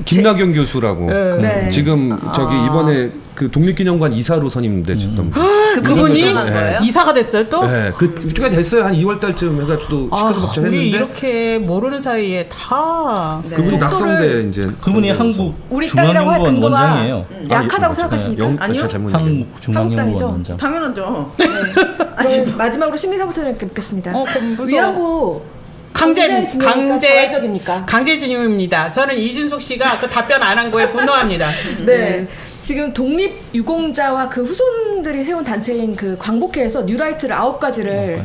김나경 교수라고. 네. 지금 저기 이번에 그 독립기념관 이사로 선임되셨던 분. 그분이 결정한 거예요? 이사가 됐어요 또? 네, 그때가 됐어요. 한 2월 달쯤 해가지고 시끌벅적 우리 했는데 이렇게 모르는 사이에 다 그분이 독도를- 낙성대 이제 그분이 한국 우리 땅이라고 할 중앙연구원 근거가 원장이에요. 약하다고 생각하십니까? 아니요. 제가 잘못 한국 얘기했네. 중앙연구원 한국당이죠? 원장. 당연하죠. 그럼 마지막으로 시민사무처장님께 묻겠습니다. 그럼 무서워. 위안부 강제 자발적입니까? 강제징용입니다. 저는 이준석 씨가 그 답변 안 한 거에 분노합니다. 네. 지금 독립유공자와 그 후손들이 세운 단체인 그 광복회에서 뉴라이트를 9가지를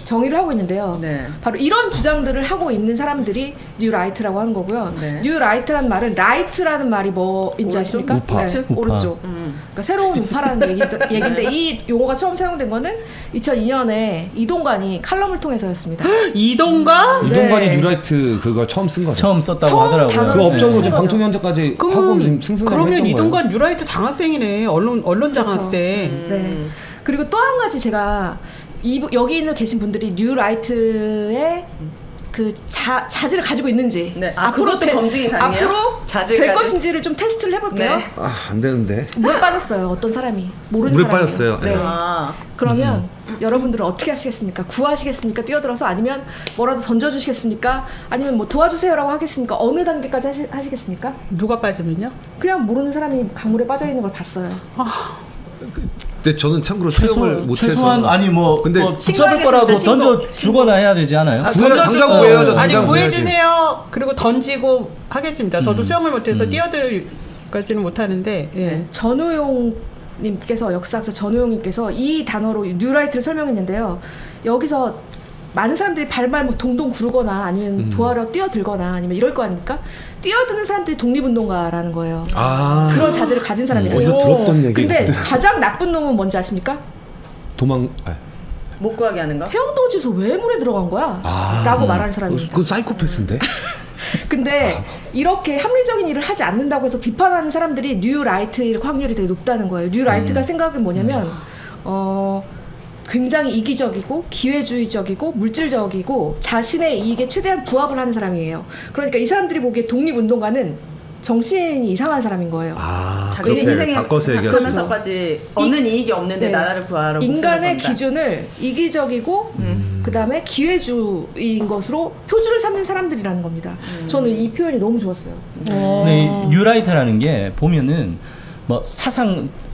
정의를 하고 있는데요. 네. 바로 이런 주장들을 하고 있는 사람들이 뉴라이트라고 하는 거고요. 네. 뉴라이트라는 말은 라이트라는 말이 뭐인지 아십니까? 우파. 네, 우파. 오른쪽. 그러니까 새로운 우파라는 얘기인데 이 용어가 처음 사용된 거는 2002년에 이동관이 칼럼을 통해서였습니다. 이동가? 이동관이 네. 뉴라이트 그걸 처음 쓴 거죠. 처음 썼다고 처음 하더라고요. 단어를 그 네. 업적으로 지금 거죠. 방통위원장까지 하고 지금 승승장구 그러면 했던 이동관 뉴라이트 장학생이네. 언론자 그렇죠. 학생. 네. 그리고 또 한 가지 제가 여기 있는 계신 분들이 뉴라이트의 그 자질을 가지고 있는지 네. 그것도 검증이 가능해요? 앞으로 자질까지? 될 것인지를 좀 테스트를 해볼게요. 네. 안 되는데. 물에 빠졌어요. 어떤 사람이 모르는 물에 사람이에요. 빠졌어요. 네. 아, 그러면 여러분들은 어떻게 하시겠습니까? 구하시겠습니까? 뛰어들어서 아니면 뭐라도 던져주시겠습니까? 아니면 뭐 도와주세요라고 하겠습니까? 어느 단계까지 하시겠습니까? 누가 빠지면요? 그냥 모르는 사람이 강물에 빠져 있는 걸 봤어요. 근데 저는 참고로 수영을 못해서. 최소한 아니 뭐, 근데 뭐 붙잡을 거라도 던져 주거나 해야 되지 않아요? 당장 구해야죠. 아니 당장 구해주세요. 그리고 던지고 하겠습니다. 저도 수영을 못해서 뛰어들까지는 못하는데. 예. 전우용님께서 역사학자 전우용님께서 이 단어로 뉴라이트를 설명했는데요. 여기서 많은 사람들이 발발 뭐 동동 구르거나 아니면 도하러 뛰어들거나 아니면 이럴 거 아닙니까? 뛰어드는 사람들이 독립운동가라는 거예요. 아. 그런 자질을 가진 사람이래요. 어디서 들었던 얘기. 근데 가장 나쁜 놈은 뭔지 아십니까? 못 구하게 하는 거? 해운도지에서 왜 물에 들어간 거야? 라고 말하는 사람입니다. 그건 사이코패스인데. 근데 이렇게 합리적인 일을 하지 않는다고 해서 비판하는 사람들이 뉴라이트일 확률이 되게 높다는 거예요. 뉴라이트가 생각은 뭐냐면 굉장히 이기적이고 기회주의적이고 물질적이고 자신의 이익에 최대한 부합을 하는 사람이에요. 그러니까 이 사람들이 보기에 독립운동가는 정신이 이상한 사람인 거예요. 자기 그렇게 인생에 바꿔서 얘기할 수 하면서까지 얻는 이익이 없는데 네. 나라를 구하러 인간의 목숨을 건다. 기준을 이기적이고 그다음에 기회주의인 것으로 표준을 삼는 사람들이라는 겁니다. 저는 이 표현이 너무 좋았어요. 근데 이 뉴라이트라는 게 보면은 뭐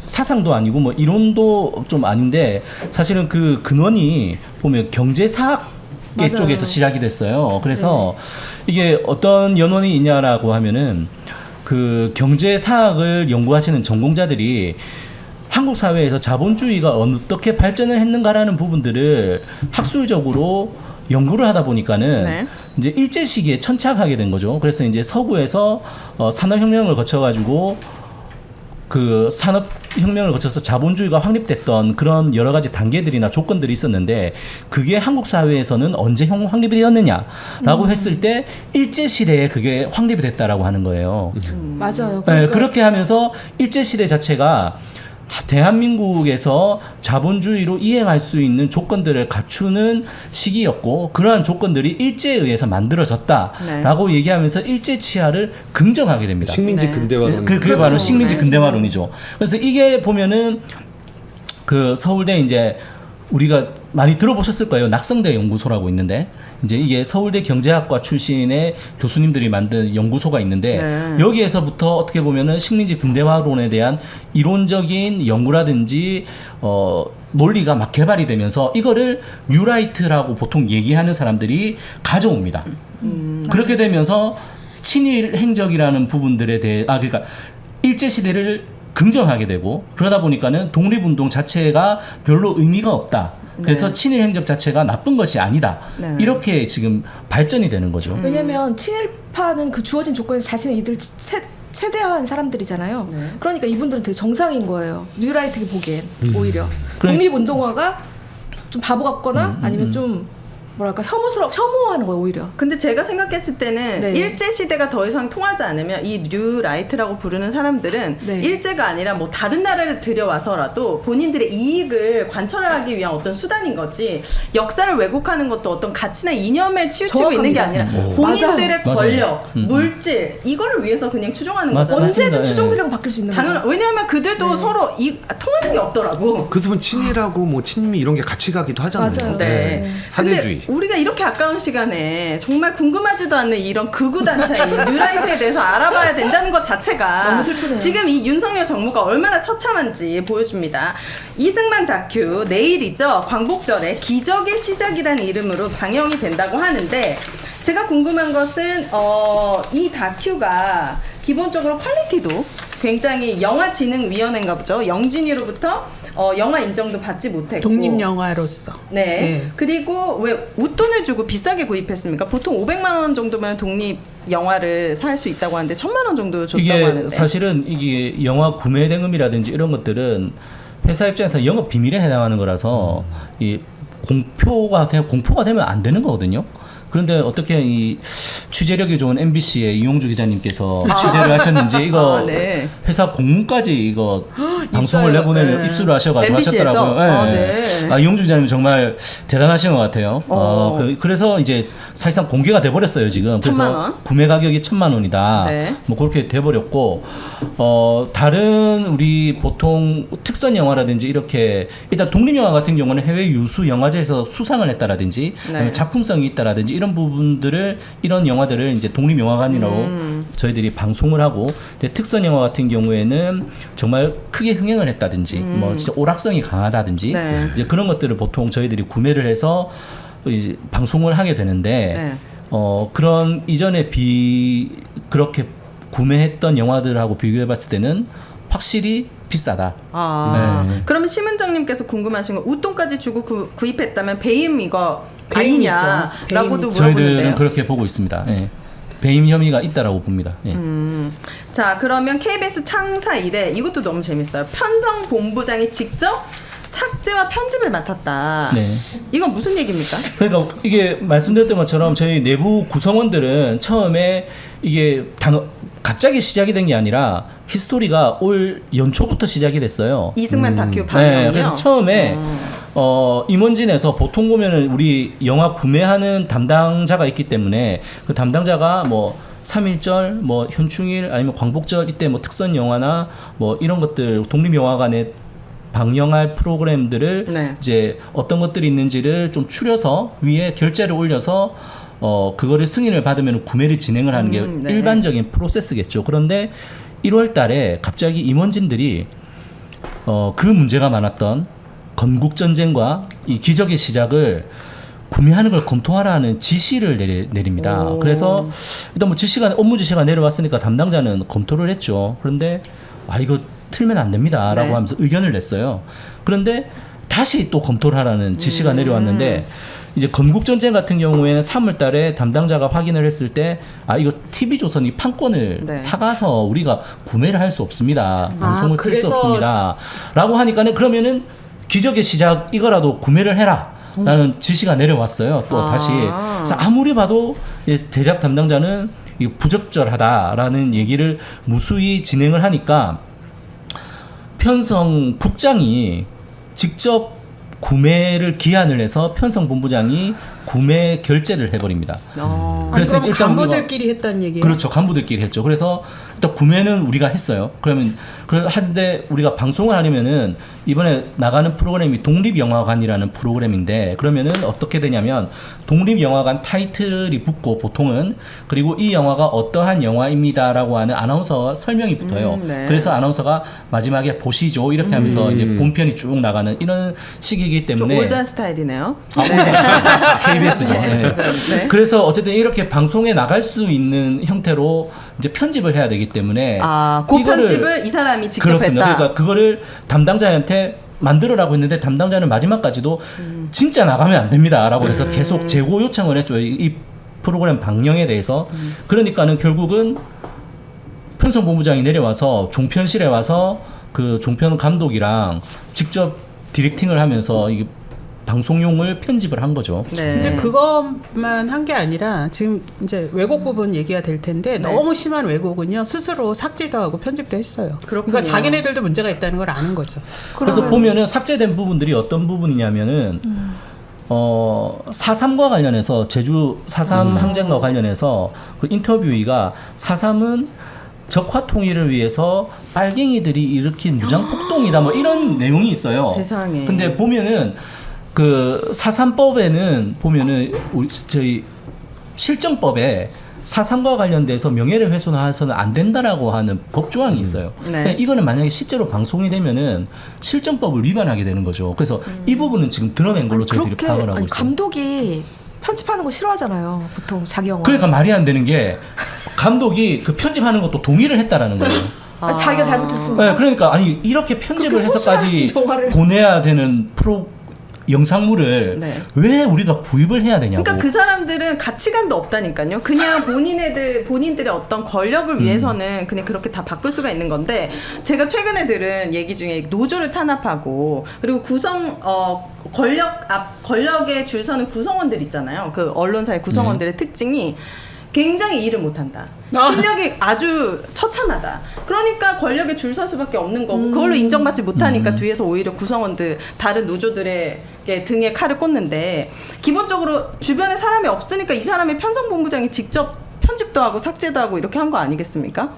사상도 아니고 뭐 이론도 좀 아닌데 사실은 그 근원이 보면 경제사학 맞아요. 쪽에서 시작이 됐어요. 그래서 이게 어떤 연원이 있냐라고 하면은 그 경제사학을 연구하시는 전공자들이 한국 사회에서 자본주의가 어떻게 발전을 했는가라는 부분들을 학술적으로 연구를 하다 보니까는 네. 이제 일제 시기에 천착하게 된 거죠. 그래서 이제 서구에서 산업혁명을 거쳐가지고 그 산업혁명을 거쳐서 자본주의가 확립됐던 그런 여러 가지 단계들이나 조건들이 있었는데 그게 한국 사회에서는 언제 확립이 되었느냐라고 했을 때 일제시대에 그게 확립이 됐다라고 하는 거예요. 맞아요. 네, 그렇게 하면서 일제시대 자체가 대한민국에서 자본주의로 이행할 수 있는 조건들을 갖추는 시기였고 그러한 조건들이 일제에 의해서 만들어졌다라고 얘기하면서 일제 치하를 긍정하게 됩니다. 식민지 네. 근대화론. 그게 바로 식민지 근대화론이죠. 그래서 이게 보면은 그 서울대 이제 우리가 많이 들어보셨을 거예요. 낙성대 연구소라고 있는데 이제 이게 서울대 경제학과 출신의 교수님들이 만든 연구소가 있는데 네. 여기에서부터 어떻게 보면은 식민지 근대화론에 대한 이론적인 연구라든지 논리가 막 개발이 되면서 이거를 뉴라이트라고 보통 얘기하는 사람들이 가져옵니다. 그렇게 되면서 친일 행적이라는 부분들에 대해 그러니까 일제 시대를 긍정하게 되고 그러다 보니까는 독립운동 자체가 별로 의미가 없다. 그래서 네. 친일 행적 자체가 나쁜 것이 아니다. 네. 이렇게 지금 발전이 되는 거죠. 왜냐면 친일파는 그 주어진 조건에서 자신의 이득을 최대화한 사람들이잖아요. 그러니까 이분들은 되게 정상인 거예요. 뉴라이트가 보기엔 오히려 독립운동화가 좀 바보 같거나 아니면 좀 뭐랄까 혐오하는 거예요 오히려. 근데 제가 생각했을 때는 네. 일제 시대가 더 이상 통하지 않으면 이 뉴라이트라고 부르는 사람들은 네. 일제가 아니라 뭐 다른 나라를 들여와서라도 본인들의 이익을 관철하기 위한 어떤 수단인 거지 역사를 왜곡하는 것도 어떤 가치나 이념에 치우치고 있는 게 정확합니다. 아니라 본인들의 맞아요. 권력, 물질 이거를 위해서 그냥 추종하는 맞- 거죠. 맞습니다. 언제든 예. 추종들이랑 바뀔 수 있는 거죠. 당연 왜냐하면 그들도 서로 통하는 게 없더라고. 그래서 친일하고 뭐 친미 이런 게 같이 가기도 하잖아요. 맞아요. 네. 사대주의. 근데 우리가 이렇게 아까운 시간에 정말 궁금하지도 않는 이런 극우 단체인 뉴라이트에 대해서 알아봐야 된다는 것 자체가 너무 슬프네요. 지금 이 윤석열 정부가 얼마나 처참한지 보여줍니다. 이승만 다큐 내일이죠. 광복절에 기적의 시작이라는 이름으로 방영이 된다고 하는데 제가 궁금한 것은 이 다큐가 기본적으로 퀄리티도 굉장히 영화진흥위원회인가 보죠. 영진이로부터 영화 인정도 받지 못했고 독립 영화로서. 네. 네. 그리고 왜 웃돈을 주고 비싸게 구입했습니까? 보통 500만 원 정도면 독립 영화를 살 수 있다고 하는데 1,000만 원 정도 줬다고 이게 하는데. 사실은 이게 영화 구매 대금이라든지 이런 것들은 회사 입장에서 영업 비밀에 해당하는 거라서 이 공표가 되면 안 되는 거거든요. 그런데 어떻게 이 취재력이 좋은 MBC의 이용주 기자님께서 취재를 하셨는지 이거 네. 회사 공문까지 이거 방송을 입사를, 내보내는 네. 입수를 하셔가지고 MBC 에서? 하셨더라고요. 네. 이용주 기자님 정말 대단하신 것 같아요. 그래서 이제 사실상 공개가 돼버렸어요 지금. 1,000만 그래서 원? 구매 가격이 1,000만 원이다. 네. 뭐 그렇게 돼버렸고 다른 우리 보통 특선 영화라든지 이렇게 일단 독립 영화 같은 경우는 해외 유수 영화제에서 수상을 했다라든지 아니면 작품성이 있다라든지 이런 부분들을 이런 영화들을 이제 독립 영화관이라고 저희들이 방송을 하고 특선 영화 같은 경우에는 정말 크게 흥행을 했다든지 뭐 진짜 오락성이 강하다든지 네. 이제 그런 것들을 보통 저희들이 구매를 해서 이제 방송을 하게 되는데 네. 그런 이전에 그렇게 구매했던 영화들하고 비교해봤을 때는 확실히 비싸다. 네. 그러면 심은정님께서 궁금하신 거 웃돈까지 주고 구입했다면 배임 이거 배임이죠. 아니냐라고도 저희들은 물어보는데요. 그렇게 보고 있습니다. 예. 배임 혐의가 있다라고 봅니다. 예. 자, 그러면 KBS 창사 이래 이것도 너무 재밌어요. 편성 본부장이 직접 삭제와 편집을 맡았다. 네. 이건 무슨 얘기입니까? 그러니까 이게 말씀드렸던 것처럼 저희 내부 구성원들은 처음에 이게 갑자기 시작이 된 게 아니라 히스토리가 올 연초부터 시작이 됐어요. 이승만 다큐 방영이요. 네, 그래서 처음에 임원진에서 보통 보면은 우리 영화 구매하는 담당자가 있기 때문에 그 담당자가 뭐 3.1절, 뭐 현충일 아니면 광복절 이때 뭐 특선 영화나 뭐 이런 것들 독립영화관에 방영할 프로그램들을 네. 이제 어떤 것들이 있는지를 좀 추려서 위에 결제를 올려서 그거를 승인을 받으면 구매를 진행을 하는 게 네. 일반적인 프로세스겠죠. 그런데 1월 달에 갑자기 임원진들이 그 문제가 많았던 건국전쟁과 이 기적의 시작을 구매하는 걸 검토하라는 지시를 내립니다. 오. 그래서 일단 뭐 업무 지시가 내려왔으니까 담당자는 검토를 했죠. 그런데 이거 틀면 안 됩니다라고 네. 하면서 의견을 냈어요. 그런데 다시 또 검토를 하라는 지시가 내려왔는데 이제 건국전쟁 같은 경우에는 3월 달에 담당자가 확인을 했을 때 이거 TV조선이 판권을 네. 사가서 우리가 구매를 할 수 없습니다. 방송을 틀 수 그래서- 없습니다. 라고 하니까는 그러면은 기적의 시작 이거라도 구매를 해라. 라는 지시가 내려왔어요. 또 다시. 그래서 아무리 봐도 대작 담당자는 이거 부적절하다라는 얘기를 무수히 진행을 하니까 편성 국장이 직접 구매를 기한을 해서 편성 본부장이 구매 결제를 해버립니다. 그래서 일단 간부들끼리 했다는 얘기예요. 그렇죠. 간부들끼리 했죠. 그래서 일단 구매는 우리가 했어요. 그러면 하는데 우리가 방송을 하려면은 이번에 나가는 프로그램이 독립영화관이라는 프로그램인데 그러면은 어떻게 되냐면 독립영화관 타이틀이 붙고 보통은 그리고 이 영화가 어떠한 영화입니다라고 하는 아나운서 설명이 붙어요. 네. 그래서 아나운서가 마지막에 보시죠 이렇게 하면서 이제 본편이 쭉 나가는 이런 식이기 좀 때문에 올드한 스타일이네요. KBS죠. 네. 네. 그래서 어쨌든 이렇게 방송에 나갈 수 있는 형태로 이제 편집을 해야 되기 때문에 그 이거를- 편집을 이 사람이 직접 그렇습니다. 했다. 그러니까 그거를 담당자한테 만들어라고 했는데 담당자는 마지막까지도 진짜 나가면 안 됩니다라고 해서 계속 재고 요청을 했죠. 이 프로그램 방영에 대해서. 그러니까는 결국은 편성본부장이 내려와서 종편실에 와서 그 종편 감독이랑 직접 디렉팅을 하면서 이게 방송용을 편집을 한 거죠. 네. 근데 그것만 한 게 아니라 지금 이제 왜곡 부분 얘기가 될 텐데 너무 심한 왜곡은요 스스로 삭제도 하고 편집도 했어요. 그렇군요. 그러니까 자기네들도 문제가 있다는 걸 아는 거죠. 그래서 보면은 삭제된 부분들이 어떤 부분이냐면은 4.3과 관련해서 제주 4.3 항쟁과 관련해서 그 인터뷰이가 4.3은 적화 통일을 위해서 빨갱이들이 일으킨 무장 폭동이다 뭐 이런 내용이 있어요. 세상에. 근데 보면은 그 4.3법에는 보면은 우리 저희 실정법에 4.3과 관련돼서 명예를 훼손해서는 안 된다라고 하는 법 조항이 있어요. 네. 근데 이거는 만약에 실제로 방송이 되면은 실정법을 위반하게 되는 거죠. 그래서 이 부분은 지금 드러낸 걸로 저희들이 파악을 하고 있어요. 감독이 편집하는 거 싫어하잖아요. 보통 자기 영화. 그러니까 말이 안 되는 게 감독이 그 편집하는 것도 동의를 했다라는 거예요. 자기가 잘못했으니까. 네, 그러니까 아니 이렇게 편집을 그렇게 해서까지 호소하는 영화를. 보내야 되는 영상물을 네. 왜 우리가 구입을 해야 되냐고. 그러니까 그 사람들은 가치관도 없다니까요. 그냥 본인들의 어떤 권력을 위해서는 그냥 그렇게 다 바꿀 수가 있는 건데 제가 최근에 들은 얘기 중에 노조를 탄압하고 그리고 권력에 줄 서는 구성원들 있잖아요. 그 언론사의 구성원들의 특징이 굉장히 일을 못한다. 실력이 아주 처참하다. 그러니까 권력에 줄 설 수밖에 없는 거고 그걸로 인정받지 못하니까 뒤에서 오히려 구성원들 다른 노조들에게 등에 칼을 꽂는데 기본적으로 주변에 사람이 없으니까 이 사람의 편성본부장이 직접 편집도 하고 삭제도 하고 이렇게 한 거 아니겠습니까?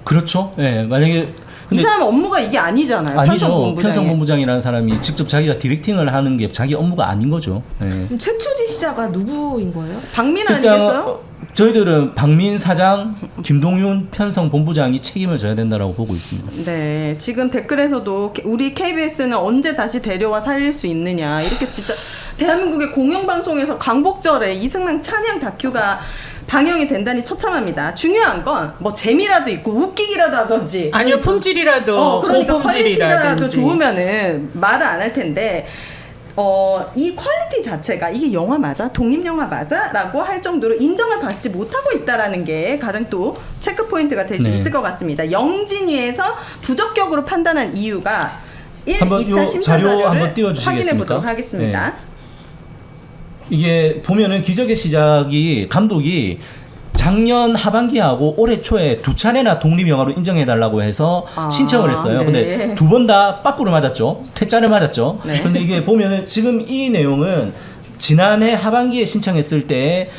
그렇죠. 예, 만약에 이 사람 업무가 이게 아니잖아요. 아니죠. 편성본부장이. 편성본부장이라는 사람이 직접 자기가 디렉팅을 하는 게 자기 업무가 아닌 거죠. 예. 그럼 최초 지시자가 누구인 거예요? 박민 아니겠어요? 저희들은 박민 사장, 김동윤 편성본부장이 책임을 져야 된다라고 보고 있습니다. 네, 지금 댓글에서도 우리 KBS는 언제 다시 데려와 살릴 수 있느냐 이렇게 진짜 대한민국의 공영방송에서 광복절에 이승만 찬양 다큐가 방영이 된다니 처참합니다. 중요한 건 뭐 재미라도 있고 웃기기라도 하든지 아니요 품질이라도 그러니까 고품질이라든지 퀄리티라도 좋으면은 말을 안 할 텐데 이 퀄리티 자체가 이게 영화 맞아? 독립 영화 맞아? 라고 할 정도로 인정을 받지 못하고 있다라는 게 가장 또 체크 포인트가 될 수 네. 있을 것 같습니다. 영진위에서 부적격으로 판단한 이유가 1, 한번 2차 요 심사 자료 자료를 한번 띄워주시겠습니까? 확인해 보도록 하겠습니다. 네. 이게 보면은 기적의 시작이 감독이 작년 하반기하고 올해 초에 2차례나 독립영화로 인정해달라고 해서 신청을 했어요. 네. 근데 2번 다 빠꾸를 맞았죠. 퇴짜를 맞았죠. 네. 근데 이게 보면은 지금 이 내용은 지난해 하반기에 신청했을 때의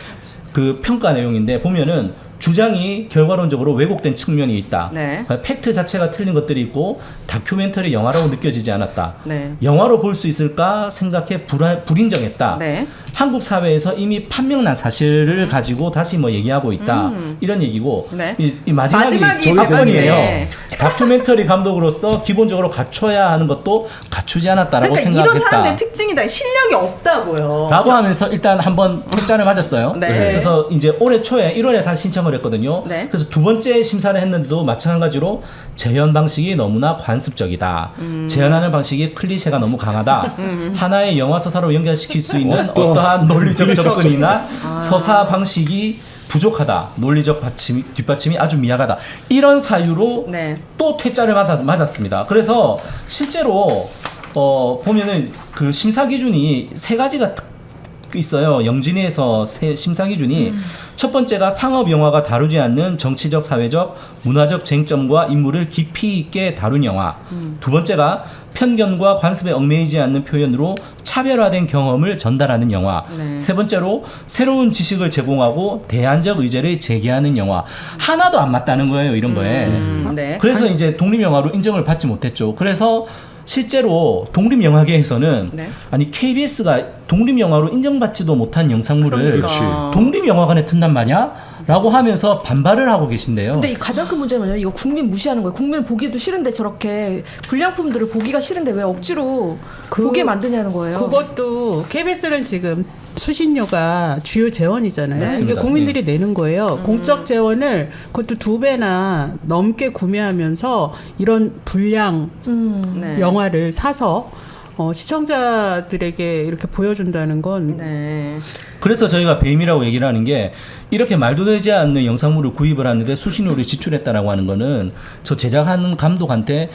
그 평가 내용인데 보면은 주장이 결과론적으로 왜곡된 측면이 있다. 네. 그러니까 팩트 자체가 틀린 것들이 있고 다큐멘터리 영화라고 느껴지지 않았다. 네. 영화로 볼 수 있을까 생각해 불인정했다. 네. 한국 사회에서 이미 판명난 사실을 가지고 다시 뭐 얘기하고 있다. 이런 얘기고 네. 이 마지막이 마지막이 답변이에요. 답변이네. 다큐멘터리 감독으로서 기본적으로 갖춰야 하는 것도 갖추지 않았다라고 그러니까 생각했다. 이런 사람들의 특징이다. 실력이 없다고요. 라고 하면서 일단 한번 퇴짜를 맞았어요. 네. 그래서 이제 올해 초에 1월에 다시 신청을 했거든요. 네. 그래서 두 번째 심사를 했는데도 마찬가지로 재현 방식이 너무나 관습적이다. 재현하는 방식이 클리셰가 너무 강하다. 하나의 영화 서사로 연결시킬 수 있는 어떠한 논리적 접근이나 서사 방식이 부족하다. 논리적 뒷받침이 아주 미약하다. 이런 사유로 네. 또 퇴짜를 맞았습니다. 그래서 실제로 보면은 그 심사 기준이 세 가지가 있어요. 영진위에서 심사 기준이 첫 번째가 상업 영화가 다루지 않는 정치적, 사회적, 문화적 쟁점과 인물을 깊이 있게 다룬 영화. 두 번째가 편견과 관습에 얽매이지 않는 표현으로 차별화된 경험을 전달하는 영화. 네. 세 번째로 새로운 지식을 제공하고 대안적 의제를 제기하는 영화. 하나도 안 맞다는 거예요, 이런 거에. 네. 그래서 이제 독립영화로 인정을 받지 못했죠. 그래서 실제로 독립영화계에서는 네. 아니 KBS가 독립영화로 인정받지도 못한 영상물을 그러니까. 독립영화관에 튼단 말이야? 라고 하면서 반발을 하고 계신데요. 근데 이 가장 큰 문제는 뭐냐면 이거 국민 무시하는 거예요. 국민 보기도 싫은데 저렇게 불량품들을 보기가 싫은데 왜 억지로 보게 만드냐는 거예요. 그것도 KBS는 지금 수신료가 주요 재원이잖아요. 네. 이게 맞습니다. 국민들이 내는 거예요. 공적 재원을 그것도 2배나 넘게 구매하면서 이런 불량 네. 영화를 사서 시청자들에게 이렇게 보여준다는 건 네. 그래서 저희가 배임이라고 얘기를 하는 게 이렇게 말도 되지 않는 영상물을 구입을 하는데 수신료를 지출했다라고 하는 거는 저 제작하는 감독한테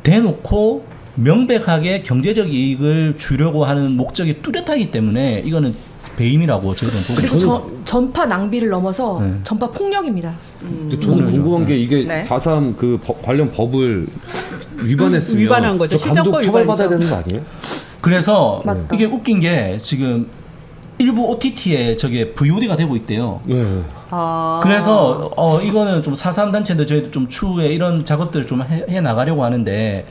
대놓고 명백하게 경제적 이익을 주려고 하는 목적이 뚜렷하기 때문에 이거는 배임이라고 저희는 보고 그리고 있습니다. 전파 낭비를 넘어서 네. 전파 폭력입니다. 근데 저는 궁금한 게 이게 네. 4.3 그 관련 법을 위반했으면 위반한 거죠. 저 감독 시정법 처벌받아야 위반이죠. 되는 거 아니에요? 그래서 맞다. 이게 웃긴 게 지금 일부 OTT에 저게 VOD가 되고 있대요. 네. 아. 그래서 이거는 좀 4.3 단체도 저희도 좀 추후에 이런 작업들을 좀 해 나가려고 하는데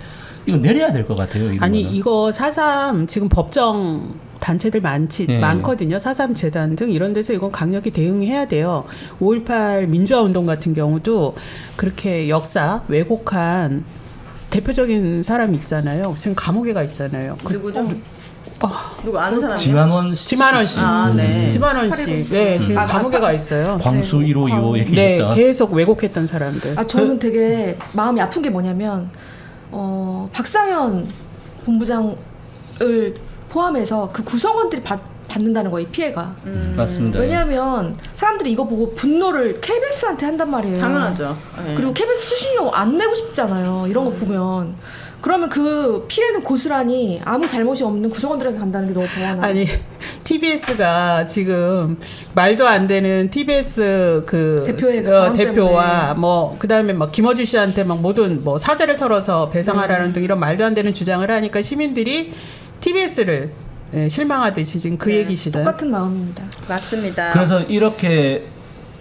이거 내려야 될 것 같아요. 이런 아니 거는. 이거 4.3 지금 법정 단체들 네. 많거든요. 4.3 재단 등 이런 데서 이건 강력히 대응해야 돼요. 5.18 민주화 운동 같은 경우도 그렇게 역사 왜곡한 대표적인 사람이 있잖아요. 지금 감옥에 가 있잖아요. 누구죠? 누구 아는 사람이요? 지만원 씨. 지만원 씨. 아, 네. 지만원 씨. 네, 지금 감옥에 가 있어요. 광수 1호 2호 네, 얘기했던. 계속 왜곡했던 사람들. 아 저는 되게 마음이 아픈 게 뭐냐면 박상현 본부장을 포함해서 그 구성원들이 받는다는 거예요, 이 피해가. 맞습니다. 왜냐하면 사람들이 이거 보고 분노를 KBS한테 한단 말이에요. 당연하죠. 네. 그리고 KBS 수신료 안 내고 싶잖아요. 이런 거 보면. 그러면 그 피해는 고스란히 아무 잘못이 없는 구성원들에게 간다는 게 너무 대단하다. 아니 TBS가 지금 말도 안 되는 TBS 그 대표의 그 발언 대표와 때문에. 뭐 그다음에 막 김어준 씨한테 막 모든 뭐 사죄를 털어서 배상하라는 등 이런 말도 안 되는 주장을 하니까 시민들이 TBS를 실망하듯이 지금 그 얘기시잖아요. 똑같은 마음입니다. 맞습니다. 그래서 이렇게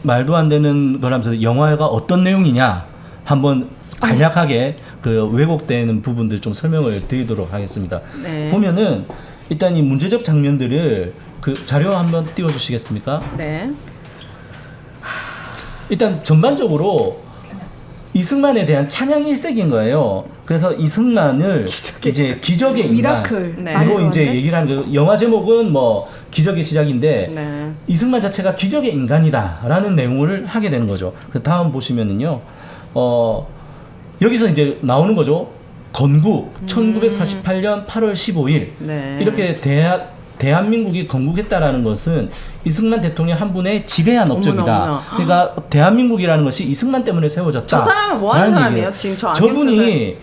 말도 안 되는 거라면서 영화가 어떤 내용이냐 한번 간략하게 그 왜곡되는 부분들 좀 설명을 드리도록 하겠습니다. 네. 보면은 일단 이 문제적 장면들을 그 자료 한번 띄워주시겠습니까? 네. 일단 전반적으로 이승만에 대한 찬양 일색인 거예요. 그래서 이승만을 이제 기적의 인간. 미라클. 네. 말도 그리고 안 이제 돼? 얘기를 하는 그 영화 제목은 뭐 기적의 시작인데 네. 이승만 자체가 기적의 인간이다라는 내용을 하게 되는 거죠. 그 다음 보시면은요, 여기서 이제 나오는 거죠. 건국 1948년 8월 15일 네. 이렇게 대한민국이 건국했다라는 것은 이승만 대통령 한 분의 지대한 업적이다. 어머나. 그러니까 대한민국이라는 것이 이승만 때문에 세워졌다. 저 사람은 뭐 하는 라는 사람이에요? 얘기예요. 지금 저 저분이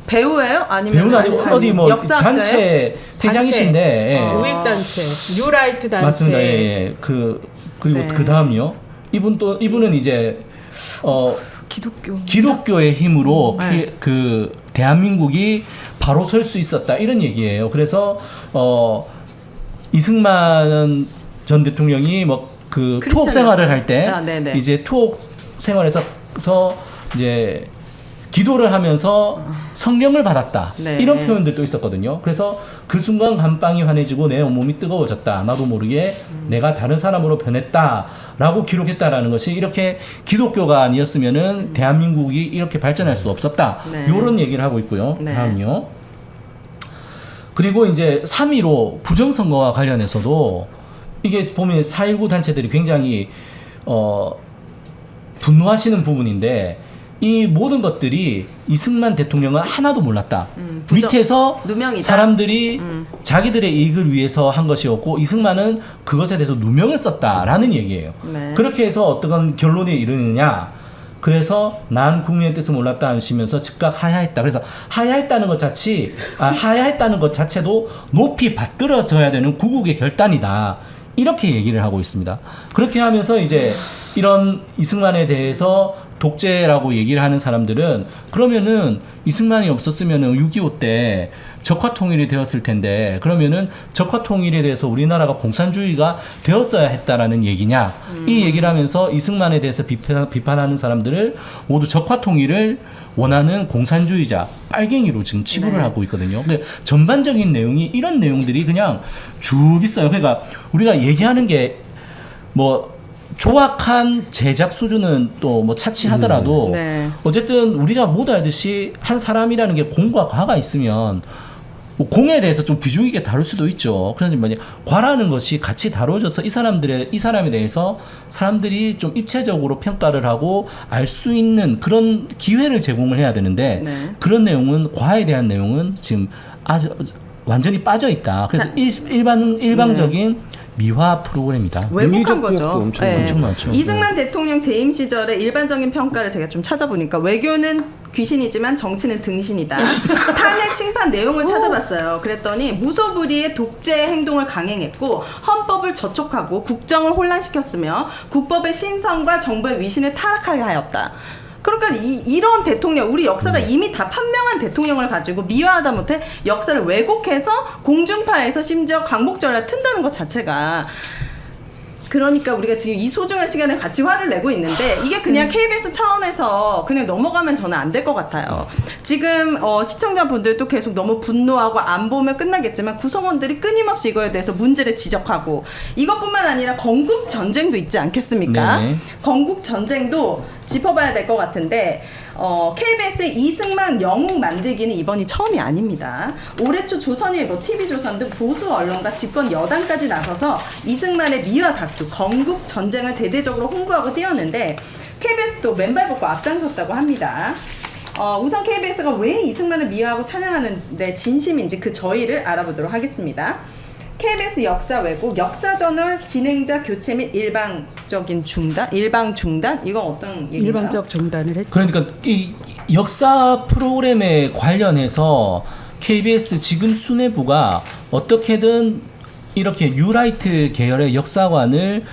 배우예요? 아니면 배우는 아니고 어디 뭐 역사학자예요? 단체 회장이신데 예. 우익단체, 뉴라이트 단체. 맞습니다. 예, 예. 그리고 네. 그 다음요. 이분은 이제 기독교의 힘으로 네. 그 대한민국이 바로 설 수 있었다 이런 얘기예요. 그래서 이승만 전 대통령이 뭐 그 투옥 생활을 할 때 아, 네네. 이제 투옥 생활에서 이제 기도를 하면서 성령을 받았다 네. 이런 표현들도 있었거든요. 그래서 그 순간 감방이 환해지고 내 온몸이 뜨거워졌다. 나도 모르게 내가 다른 사람으로 변했다라고 기록했다라는 것이 이렇게 기독교가 아니었으면은 대한민국이 이렇게 발전할 수 없었다. 네. 이런 얘기를 하고 있고요. 네. 다음요. 그리고 이제 3.15 부정선거와 관련해서도 이게 보면 4.19 단체들이 굉장히 분노하시는 부분인데 이 모든 것들이 이승만 대통령은 하나도 몰랐다. 밑에서 누명이다. 사람들이 자기들의 이익을 위해서 한 것이었고 이승만은 그것에 대해서 누명을 썼다라는 얘기예요. 네. 그렇게 해서 어떤 결론에 이르느냐. 그래서 난 국민의 뜻을 몰랐다 하시면서 즉각 하야했다. 그래서 하야했다는 것 자체도 높이 받들어져야 되는 구국의 결단이다. 이렇게 얘기를 하고 있습니다. 그렇게 하면서 이제 이런 이승만에 대해서 독재라고 얘기를 하는 사람들은 그러면은 이승만이 없었으면은 6.25 때 적화 통일이 되었을 텐데 그러면은 적화 통일에 대해서 우리나라가 공산주의가 되었어야 했다라는 얘기냐 이 얘기를 하면서 이승만에 대해서 비판하는 사람들을 모두 적화 통일을 원하는 공산주의자 빨갱이로 지금 치부를 네. 하고 있거든요. 근데 전반적인 내용이 이런 내용들이 그냥 쭉 있어요. 그러니까 우리가 얘기하는 게 뭐 조악한 제작 수준은 또 뭐 차치하더라도 네. 어쨌든 우리가 모두 알듯이 한 사람이라는 게 공과 과가 있으면 뭐 공에 대해서 좀 비중 있게 다룰 수도 있죠. 그러지만 과라는 것이 같이 다뤄져서 이 사람에 대해서 사람들이 좀 입체적으로 평가를 하고 알 수 있는 그런 기회를 제공을 해야 되는데 네. 그런 내용은 과에 대한 내용은 지금 아주 완전히 빠져 있다. 그래서 일방적인 미화 프로그램이다. 왜곡한 윤리적 거죠. 공약도 엄청 엄청 많죠. 이승만 대통령 재임 시절의 일반적인 평가를 제가 좀 찾아보니까 외교는 귀신이지만 정치는 등신이다. 탄핵 심판 내용을 찾아봤어요. 그랬더니 무소불위의 독재 행동을 강행했고 헌법을 저촉하고 국정을 혼란시켰으며 국법의 신성과 정부의 위신을 타락하게 하였다. 그러니까 이런 대통령, 우리 역사가 이미 다 판명한 대통령을 가지고 미화하다 못해 역사를 왜곡해서 공중파에서 심지어 광복절날 튼다는 것 자체가, 그러니까 우리가 지금 이 소중한 시간에 같이 화를 내고 있는데 이게 그냥 KBS 차원에서 그냥 넘어가면 저는 안 될 것 같아요. 지금 시청자분들도 계속 너무 분노하고 안 보면 끝나겠지만 구성원들이 끊임없이 이거에 대해서 문제를 지적하고, 이것뿐만 아니라 건국 전쟁도 있지 않겠습니까? 네네. 건국 전쟁도 짚어봐야 될 것 같은데 KBS의 이승만 영웅 만들기는 이번이 처음이 아닙니다. 올해 초 조선일보, TV조선 등 보수 언론과 집권 여당까지 나서서 이승만의 미화 다투, 건국 전쟁을 대대적으로 홍보하고 띄웠는데 KBS도 맨발 벗고 앞장섰다고 합니다. 우선 KBS가 왜 이승만을 미화하고 찬양하는데 진심인지 그 저희를 알아보도록 하겠습니다. KBS 역사 왜곡, 역사저널 진행자 교체 및 일방 중단? 이건 어떤 얘기인가요? 일방적 중단을 했죠. 그러니까 이 역사 프로그램에 관련해서 KBS 지금 수뇌부가 어떻게든 이렇게 뉴라이트 계열의 역사관을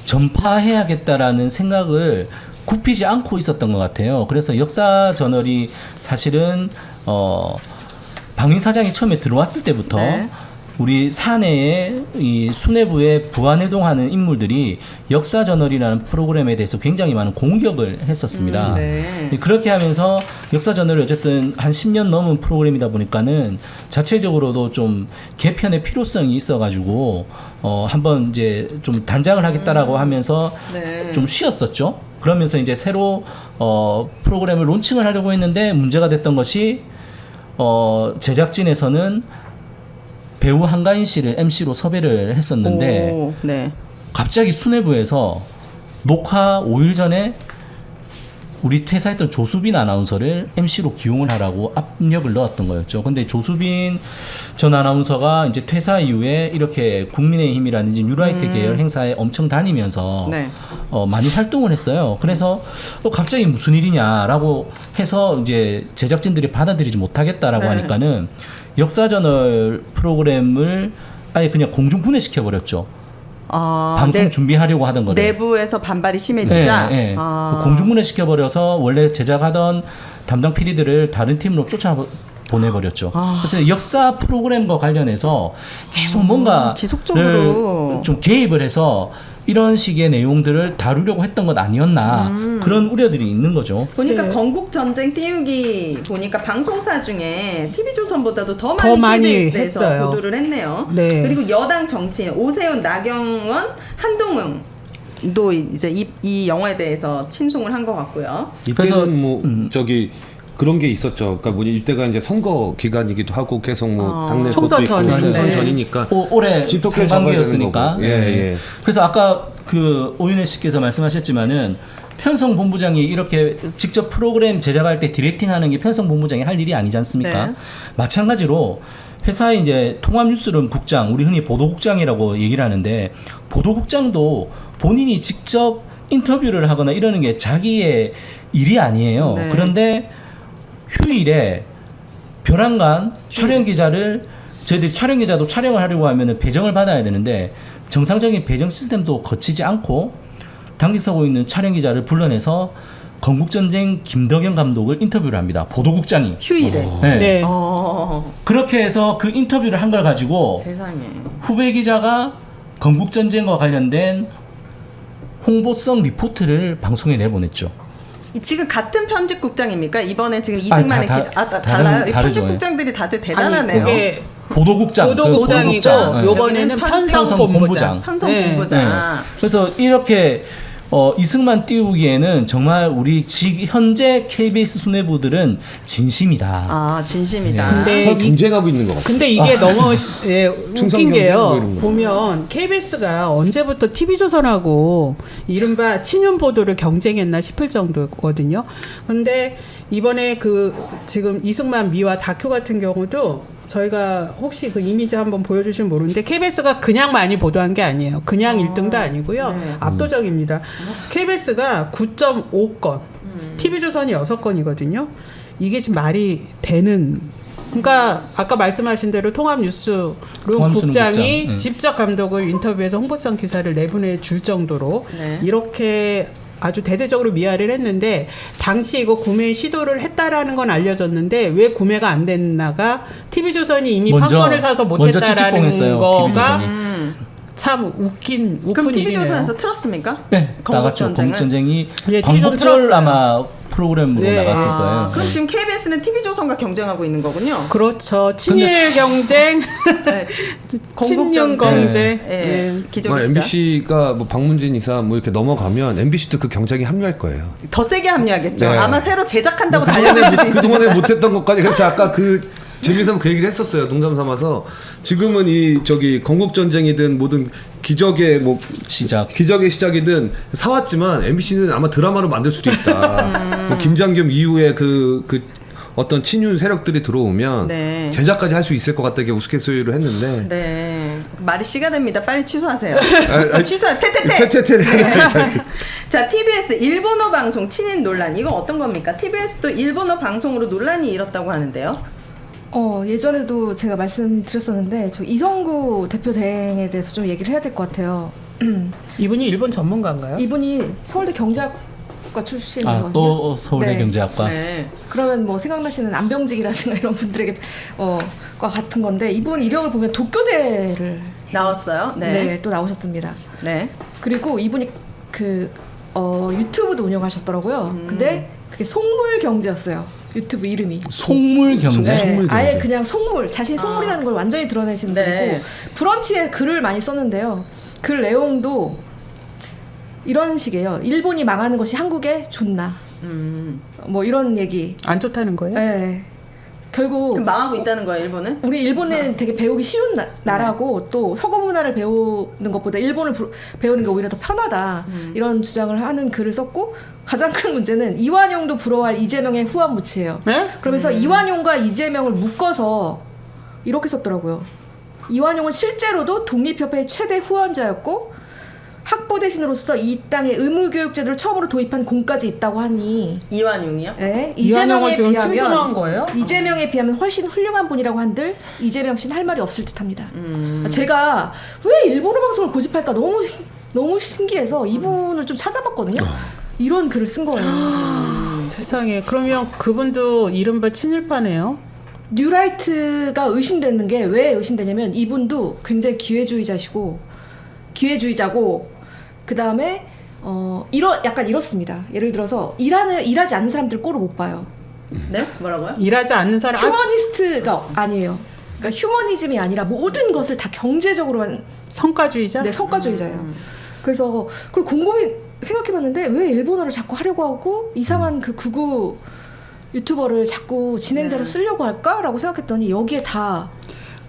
전파해야겠다라는 생각을 굽히지 않고 있었던 것 같아요. 그래서 역사 저널이 사실은 박민 사장이 처음에 들어왔을 때부터 네. 우리 사내에 이 수뇌부에 부안해동하는 인물들이 역사 저널이라는 프로그램에 대해서 굉장히 많은 공격을 했었습니다. 네. 그렇게 하면서 역사 저널이 어쨌든 한 10년 넘은 프로그램이다 보니까는 자체적으로도 좀 개편의 필요성이 있어가지고 한번 이제 좀 단장을 하겠다라고 하면서 네. 좀 쉬었었죠. 그러면서 이제 새로 프로그램을 론칭을 하려고 했는데 문제가 됐던 것이 제작진에서는 배우 한가인 씨를 MC로 섭외를 했었는데 오, 네. 갑자기 수뇌부에서 녹화 5일 전에 우리 퇴사했던 조수빈 아나운서를 MC로 기용을 하라고 압력을 넣었던 거였죠. 근데 조수빈 전 아나운서가 이제 퇴사 이후에 이렇게 국민의힘이라든지 뉴라이트 계열 행사에 엄청 다니면서 네. 많이 활동을 했어요. 그래서 갑자기 무슨 일이냐라고 해서 이제 제작진들이 받아들이지 못하겠다라고 네. 하니까는 역사저널 프로그램을 아예 그냥 공중분해시켜 버렸죠. 방송 준비하려고 하던 거를 내부에서 반발이 심해지자. 네, 네. 공중분해 시켜버려서 원래 제작하던 담당 PD들을 다른 팀으로 쫓아보내버렸죠. 그래서 역사 프로그램과 관련해서 계속 뭔가 지속적으로 좀 개입을 해서 이런 식의 내용들을 다루려고 했던 것 아니었나 그런 우려들이 있는 거죠. 보니까 네. 건국 전쟁 띄우기 보니까 방송사 중에 TV조선보다도 더 더 많이 많이 KBS에서 했어요. 보도를 했네요. 네. 그리고 여당 정치인 오세훈, 나경원, 한동훈도 이제 이 영화에 대해서 친송을 한 것 같고요. 그래서, 이때는 뭐 저기 그런 게 있었죠. 그러니까 뭐냐 이때가 이제 선거 기간이기도 하고 계속 뭐 당내 총선 것도 있고, 전이니까. 총선 네. 전이니까 올해 집토끼를 잡아야 되는 상반기였으니까. 거고. 예, 예. 그래서 아까 그 오윤혜 씨께서 말씀하셨지만은 편성 본부장이 이렇게 직접 프로그램 제작할 때 디렉팅하는 게 편성 본부장이 할 일이 아니지 않습니까? 네. 마찬가지로 회사의 이제 통합뉴스룸 국장, 우리 흔히 보도국장이라고 얘기를 하는데 보도국장도 본인이 직접 인터뷰를 하거나 이러는 게 자기의 일이 아니에요. 네. 그런데 휴일에 벼랑간 촬영 기자를 저희들이 촬영 기자도 촬영을 하려고 하면은 배정을 받아야 되는데 정상적인 배정 시스템도 거치지 않고 당직 서고 있는 촬영 기자를 불러내서 건국전쟁 김덕영 감독을 인터뷰를 합니다. 보도국장이. 휴일에. 네. 네. 그렇게 해서 그 인터뷰를 한 걸 가지고 세상에. 후배 기자가 건국전쟁과 관련된 홍보성 리포트를 방송에 내보냈죠. 지금 같은 편집국장입니까? 이번에 지금 이승만의 달라요? 이 다르죠. 편집국장들이 다들 대단하네요. 그게 보도국장. 보도국장이고 보도국장. 요번에는 편성본부장. 편성본부장. 네. 그래서 이렇게 이승만 띄우기에는 정말 우리 현재 KBS 수뇌부들은 진심이다. 아, 진심이다. 근데 서로 경쟁하고 있는 것 같아요. 근데 이게 너무 충성 웃긴 경쟁 뭐 게요. 이런 거. 보면 KBS가 언제부터 TV조선하고 이른바 친윤 보도를 경쟁했나 싶을 정도거든요. 근데 이번에 지금 이승만 미화 다큐 같은 경우도 저희가 혹시 그 이미지 한번 보여주시면 모르는데 KBS가 그냥 많이 보도한 게 아니에요. 그냥 1등도 아니고요. 네. 압도적입니다. KBS가 9.5건, TV조선이 6건이거든요. 이게 지금 말이 되는. 그러니까 아까 말씀하신 대로 통합뉴스룸 국장이 국장. 직접 감독을 인터뷰해서 홍보성 기사를 내보내 줄 정도로 네. 이렇게 아주 대대적으로 미화를 했는데 당시 이거 구매 시도를 했다라는 건 알려졌는데 왜 구매가 안 됐나가 TV조선이 이미 판권을 사서 먼저 못했다라는 찌찌뽕했어요, 거가 TV조선이. 참 웃긴 그럼 일이네요. TV조선에서 틀었습니까? 네, 나갔죠. 건국전쟁을? 건국전쟁이 예, TV조선 광복절 틀었어요. 아마 프로그램으로 네. 나갔을 아, 거예요. 그럼 지금 KBS는 TV조선과 경쟁하고 있는 거군요. 그렇죠. 친일 경쟁, 네. 친윤 경쟁. 예. 네. 기적이시죠. MBC가 뭐 박문진 이사 뭐 이렇게 넘어가면 MBC도 그 경쟁에 합류할 거예요. 더 세게 합류하겠죠. 네. 아마 새로 제작한다고 달려들 수도 있습니다. 그동안에 못했던 것까지. 그래서 아까 재미삼아 그 얘기를 했었어요. 농담 삼아서. 지금은 건국전쟁이든 뭐든 기적의 시작이든 사왔지만 MBC는 아마 드라마로 만들 수도 있다. 뭐 김장겸 이후에 어떤 친윤 세력들이 들어오면 네. 제작까지 할 수 있을 것 같다게 우스갯소리로 했는데. 네. 말이 씨가 됩니다. 빨리 취소하세요. 아니, 취소하세요. 테테테. 테테테. 자, TBS 일본어 방송 친일 논란. 이건 어떤 겁니까? TBS도 일본어 방송으로 논란이 일었다고 하는데요. 예전에도 제가 말씀드렸었는데 저 이성구 대표 대행에 대해서 좀 얘기를 해야 될 것 같아요. 이분이 일본 전문가인가요? 이분이 서울대 경제학과 출신이거든요. 또 서울대 네. 경제학과. 네. 그러면 뭐 생각나시는 안병직이라든가 이런 분들에게 과 같은 건데 이분 이력을 보면 도쿄대를 나왔어요. 네. 또 나오셨습니다. 네. 그리고 이분이 유튜브도 운영하셨더라고요. 근데 그게 속물경제였어요. 유튜브 이름이. 속물경제. 네, 속물경제. 아예 그냥 속물, 자신이 속물이라는 걸 완전히 드러내시는 네. 분이고 브런치에 글을 많이 썼는데요. 글 내용도 이런 식이에요. 일본이 망하는 것이 한국에 좋나. 뭐 이런 얘기. 안 좋다는 거예요? 네. 결국 그럼 망하고 있다는 거예요, 일본은? 우리 일본은 되게 배우기 쉬운 나라고 또 서구 문화를 배우는 것보다 일본을 배우는 게 오히려 더 편하다 이런 주장을 하는 글을 썼고 가장 큰 문제는 이완용도 부러워할 이재명의 후한무치예요. 네? 그러면서 이완용과 이재명을 묶어서 이렇게 썼더라고요. 이완용은 실제로도 독립협회의 최대 후원자였고 학부 대신으로서 이 땅에 의무교육제도를 처음으로 도입한 공까지 있다고 하니 이완용이요? 네, 이완용을 지금 칭송한 비하면 거예요? 이재명에 비하면 훨씬 훌륭한 분이라고 한들 이재명 씨는 할 말이 없을 듯합니다. 제가 왜 일본어 방송을 고집할까 너무 신기해서 이분을 좀 찾아봤거든요. 이런 글을 쓴 거예요. 세상에. 그러면 그분도 이른바 친일파네요. 뉴라이트가 의심되는 게 왜 의심되냐면 이분도 굉장히 기회주의자고 그 다음에 약간 이렇습니다. 예를 들어서 일하지 않는 사람들 꼴을 못 봐요. 네? 뭐라고요? 일하지 않는 사람. 휴머니스트가 아니에요. 그러니까 휴머니즘이 아니라 모든 것을 다 경제적으로만 성과주의자? 네, 성과주의자예요. 그래서 그걸 곰곰이 생각해봤는데 왜 일본어를 자꾸 하려고 하고 이상한 그 극우 유튜버를 자꾸 진행자로 쓰려고 할까라고 생각했더니 여기에 다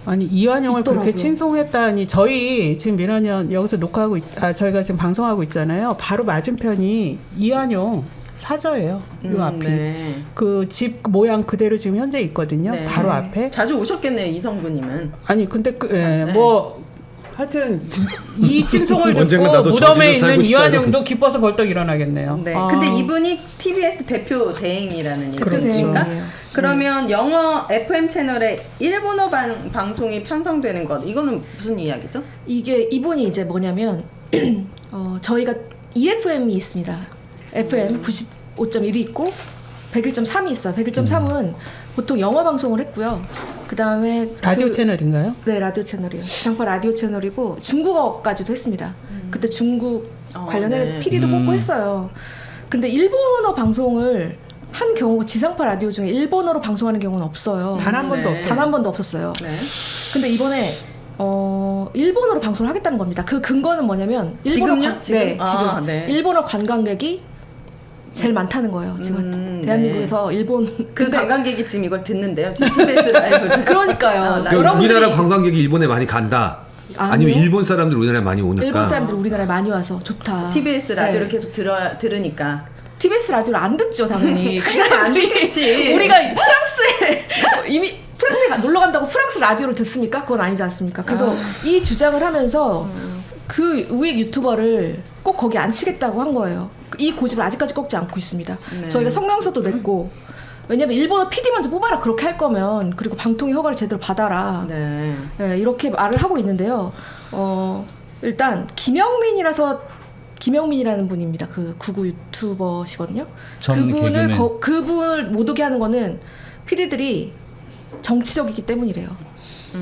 아니 이완용을 있더라고요. 그렇게 칭송했다니 저희 지금 민원연 여기서 녹화하고 저희가 지금 방송하고 있잖아요. 바로 맞은편이 이완용 사저예요. 요 앞이. 네. 그 집 모양 그대로 지금 현재 있거든요. 네. 바로 앞에. 자주 오셨겠네요, 이성구님은. 아니 근데 네. 뭐 하여튼 이 칭송을 언젠가 듣고 나도 무덤에 저지로 살고 있는 싶다, 이완용도 기뻐서 벌떡 일어나겠네요. 네. 아. 근데 이분이 TBS 대표 대행이라는 얘기입니까? 대행이에요. 그러면 영어 FM 채널에 일본어 방송이 편성되는 것 이거는 무슨 이야기죠? 이게 이분이 이제 뭐냐면 저희가 EFM이 있습니다. FM 105.1이 있고 101.3이 있어요. 101.3은 보통 영어 방송을 했고요. 그다음에 라디오 채널인가요? 네, 라디오 채널이에요. 지상파 라디오 채널이고 중국어까지도 했습니다. 그때 중국 관련해 네. PD도 뽑고 했어요. 근데 일본어 방송을 한 경우가 지상파 라디오 중에 일본어로 방송하는 경우는 없어요. 단 한 번도 네. 없어요. 단 한 번도 없었어요. 네. 근데 이번에 일본어로 방송을 하겠다는 겁니다. 그 근거는 뭐냐면 지금요? 지금? 네, 지금 아, 네. 일본어 관광객이 제일 많다는 거예요. 지금 대한민국에서 일본 그 근데 관광객이 지금 이걸 듣는데요. TBS 라이브를. 그러니까요. 나- 그러니까 여러분들이- 우리나라 관광객이 일본에 많이 간다. 아니면 아니요. 일본 사람들 우리나라에 많이 오니까. 일본 사람들 우리나라에 많이 와서 좋다. TBS 라디오를 네. 계속 들으니까. TBS 라디오를 안 듣죠, 당연히. 그 그냥 안 사람들이 듣지. 우리가 프랑스에 이미 프랑스에 놀러 간다고 프랑스 라디오를 듣습니까? 그건 아니지 않습니까? 그래서 이 주장을 하면서 그 우익 유튜버를 꼭 거기 앉히겠다고 한 거예요. 이 고집을 아직까지 꺾지 않고 있습니다. 네. 저희가 성명서도 냈고 왜냐면 일본어 PD 먼저 뽑아라 그렇게 할 거면 그리고 방통위 허가를 제대로 받아라. 네. 네, 이렇게 말을 하고 있는데요. 일단 김영민이라는 분입니다. 그 구구 유튜버시거든요. 전 개그맨. 그분을 못 오게 하는 거는 PD들이 정치적이기 때문이래요.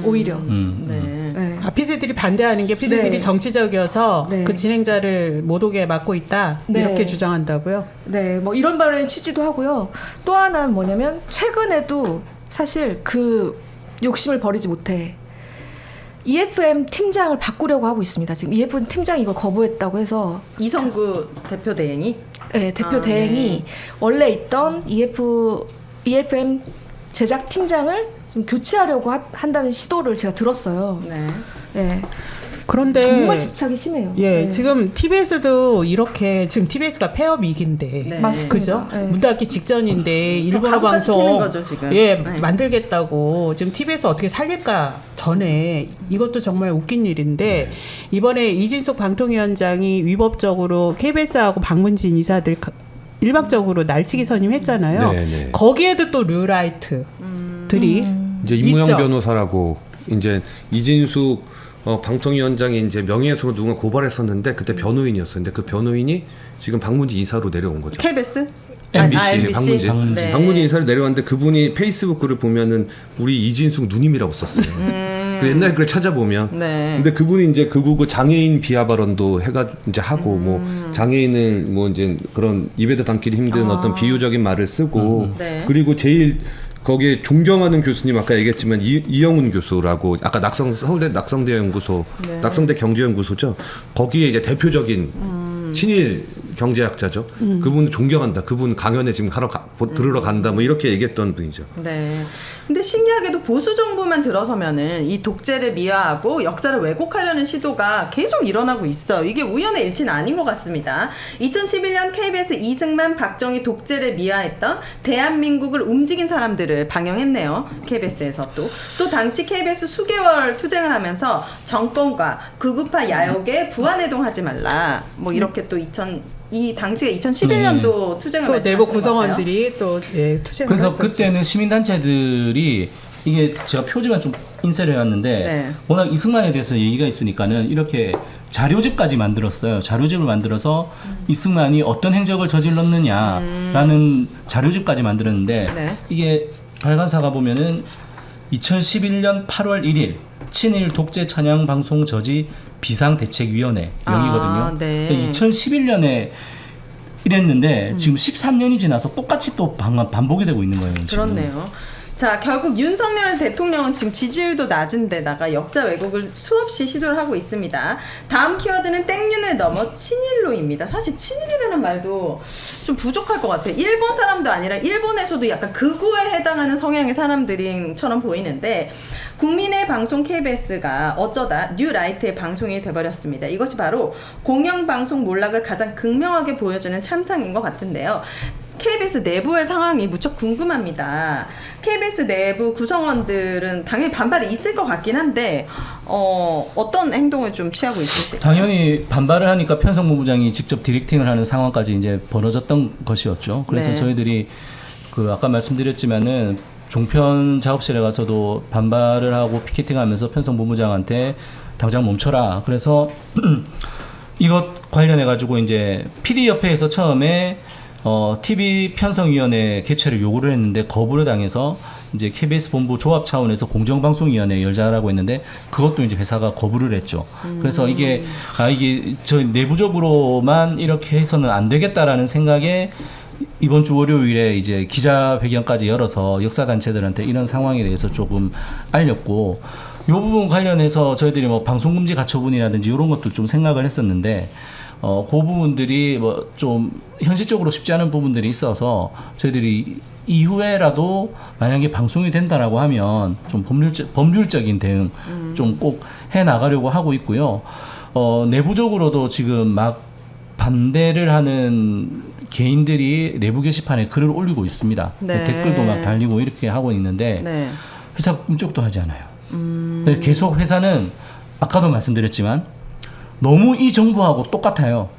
오히려. 네. 네. PD들이 반대하는 게 PD들이 네. 정치적이어서 네. 그 진행자를 못 오게 막고 있다. 네. 이렇게 주장한다고요. 네, 뭐 이런 발언의 취지도 하고요. 또 하나는 뭐냐면 최근에도 사실 그 욕심을 버리지 못해 EFM 팀장을 바꾸려고 하고 있습니다. 지금 EFM 팀장이 이걸 거부했다고 해서 이성구 대표 대행이 네, 대표 아, 대행이 네. 원래 있던 EFM 제작 팀장을 좀 교체하려고 한다는 시도를 제가 들었어요. 네. 네, 그런데 정말 집착이 심해요. 예, 네. 지금 TBS도 이렇게 지금 TBS가 폐업 위기인데, 네. 맞습니다. 그죠? 네. 문 닫기 직전인데 일본어 가족화 시키는 방송 거죠, 지금. 예 네. 만들겠다고 지금 TBS 어떻게 살릴까 전에 이것도 정말 웃긴 일인데 이번에 이진숙 방통위원장이 위법적으로 KBS하고 박문진 이사들 일방적으로 날치기 선임했잖아요. 네, 네. 거기에도 또 류라이트들이 이제 임무영 있죠. 변호사라고 이제 이진숙 방통위원장이 이제 명예훼손으로 누군가 고발했었는데 그때 변호인이었어요. 근데 그 변호인이 지금 박문진 이사로 내려온 거죠. KBS? MBC, 박문진. 네. 박문진 이사를 내려왔는데 그분이 페이스북 글을 보면은 우리 이진숙 누님이라고 썼어요. 그 옛날 글을 찾아보면. 네. 근데 그분이 이제 극우고 장애인 비하 발언도 해가 이제 하고 뭐 장애인을 뭐 이제 그런 입에도 담기 힘든 어떤 비유적인 말을 쓰고 네. 그리고 제일 거기에 존경하는 교수님 아까 얘기했지만 이영훈 교수라고 아까 서울대 낙성대 연구소 낙성대 경제연구소죠. 거기에 이제 대표적인 친일 경제학자죠. 그분 존경한다. 그분 강연에 지금 들으러 간다. 뭐 이렇게 얘기했던 분이죠. 네. 근데 신기하게도 보수 정부만 들어서면은 이 독재를 미화하고 역사를 왜곡하려는 시도가 계속 일어나고 있어요. 이게 우연의 일치는 아닌 것 같습니다. 2011년 KBS 이승만, 박정희 독재를 미화했던 대한민국을 움직인 사람들을 방영했네요. KBS에서 또 당시 KBS 수개월 투쟁을 하면서 정권과 극우파 야욕에 부안해동하지 말라. 뭐 이렇게 또 이 당시가 2011년도 투쟁을 또 말씀하신 내부 것 같아요. 구성원들이 또 예, 투쟁을 그래서 했었죠. 그때는 시민단체들이 이게 제가 표지만 좀 인쇄를 해왔는데 네. 워낙 이승만에 대해서 얘기가 있으니까는 이렇게 자료집까지 만들었어요. 자료집을 만들어서 이승만이 어떤 행적을 저질렀느냐라는 자료집까지 만들었는데 네. 이게 발간사가 보면은 2011년 8월 1일 친일 독재 찬양 방송 저지 비상대책위원회 명이거든요. 아, 네. 2011년에 이랬는데 지금 13년이 지나서 똑같이 또 반복이 되고 있는 거예요. 지금. 그렇네요. 자, 결국 윤석열 대통령은 지금 지지율도 낮은 데다가 역사 왜곡을 수없이 시도를 하고 있습니다. 다음 키워드는 땡윤을 넘어 친일로입니다. 사실 친일이라는 말도 좀 부족할 것 같아요. 일본 사람도 아니라 일본에서도 약간 극우에 해당하는 성향의 사람들처럼 보이는데 국민의 방송 KBS가 어쩌다 뉴라이트의 방송이 돼버렸습니다. 이것이 바로 공영방송 몰락을 가장 극명하게 보여주는 참상인 것 같은데요. KBS 내부의 상황이 무척 궁금합니다. KBS 내부 구성원들은 당연히 반발이 있을 것 같긴 한데 어떤 행동을 좀 취하고 있으실까요? 당연히 반발을 하니까 편성본부장이 직접 디렉팅을 하는 상황까지 이제 벌어졌던 것이었죠. 그래서 네. 저희들이 그 아까 말씀드렸지만은 종편 작업실에 가서도 반발을 하고 피켓팅하면서 편성본부장한테 당장 멈춰라. 그래서 이것 관련해 가지고 이제 PD 협회에서 처음에 TV 편성위원회 개최를 요구를 했는데 거부를 당해서 이제 KBS 본부 조합 차원에서 공정방송위원회 열자라고 했는데 그것도 이제 회사가 거부를 했죠. 그래서 이게 저 내부적으로만 이렇게 해서는 안 되겠다라는 생각에 이번 주 월요일에 이제 기자회견까지 열어서 역사단체들한테 이런 상황에 대해서 조금 알렸고, 이 부분 관련해서 저희들이 뭐 방송금지 가처분이라든지 이런 것도 좀 생각을 했었는데, 그 부분들이 뭐 좀 현실적으로 쉽지 않은 부분들이 있어서 저희들이 이후에라도 만약에 방송이 된다라고 하면 좀 법률적인 대응 좀 꼭 해 나가려고 하고 있고요. 내부적으로도 지금 막 반대를 하는 개인들이 내부 게시판에 글을 올리고 있습니다. 네. 댓글도 막 달리고 이렇게 하고 있는데 네. 회사가 꿈쩍도 하지 않아요. 계속 회사는 아까도 말씀드렸지만 너무 이 정부하고 똑같아요.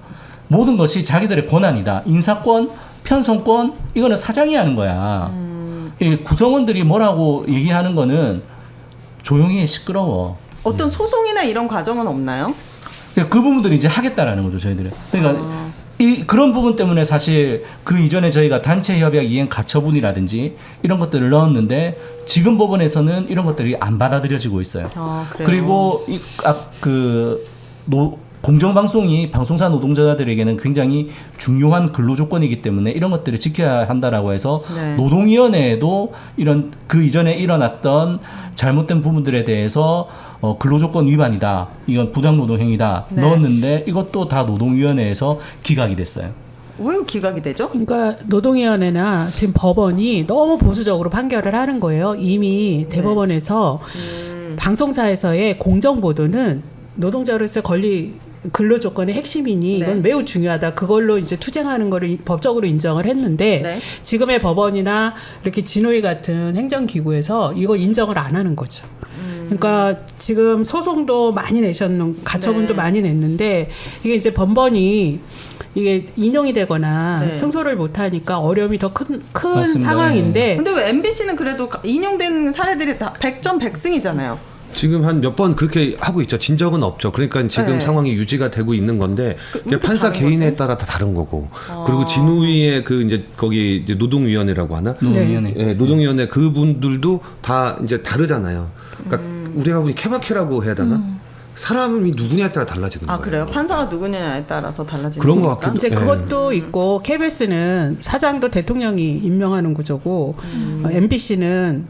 모든 것이 자기들의 권한이다. 인사권, 편성권 이거는 사장이 하는 거야. 이 구성원들이 뭐라고 얘기하는 거는 조용히 해, 시끄러워. 어떤 소송이나 이런 과정은 없나요? 그 부분들이 이제 하겠다라는 거죠, 저희들은. 그러니까 그런 부분 때문에 사실 그 이전에 저희가 단체 협약 이행 가처분이라든지 이런 것들을 넣었는데 지금 법원에서는 이런 것들이 안 받아들여지고 있어요. 그래요? 그리고 공정방송이 방송사 노동자들에게는 굉장히 중요한 근로조건이기 때문에 이런 것들을 지켜야 한다라고 해서 네. 노동위원회에도 이런 그 이전에 일어났던 잘못된 부분들에 대해서 근로조건 위반이다, 이건 부당노동행위다 네. 넣었는데 이것도 다 노동위원회에서 기각이 됐어요. 왜 기각이 되죠? 그러니까 노동위원회나 지금 법원이 너무 보수적으로 판결을 하는 거예요. 이미 대법원에서 방송사에서의 공정보도는 노동자로서의 근로조건의 핵심이니 이건 네. 매우 중요하다. 그걸로 이제 투쟁하는 거를 법적으로 인정을 했는데 네. 지금의 법원이나 이렇게 진호위 같은 행정기구에서 이거 인정을 안 하는 거죠. 그러니까 지금 소송도 많이 가처분도 네. 많이 냈는데 이게 이제 번번이 이게 인용이 되거나 네. 승소를 못하니까 어려움이 더 큰 맞습니다. 상황인데 근데 왜 MBC는 그래도 인용된 사례들이 다 100점 100승이잖아요. 지금 한 몇 번 그렇게 하고 있죠. 진 적은 없죠. 그러니까 지금 네. 상황이 유지가 되고 있는 건데 이게 왜 판사 다른 개인에 거지? 따라 다 다른 거고. 그리고 진우위의 그 이제 거기 이제 노동위원회라고 하나? 노동위원회. 예, 노동위원회 그분들도 다 이제 다르잖아요. 그러니까 우리가 보니 케바케라고 해야 되나? 사람이 누구냐에 따라 달라지는 거예요. 그래요? 판사가 누구냐에 따라서 달라지는 그런 것 겁니까? 같기도 이제 예. 그것도 있고 KBS는 사장도 대통령이 임명하는 구조고 MBC는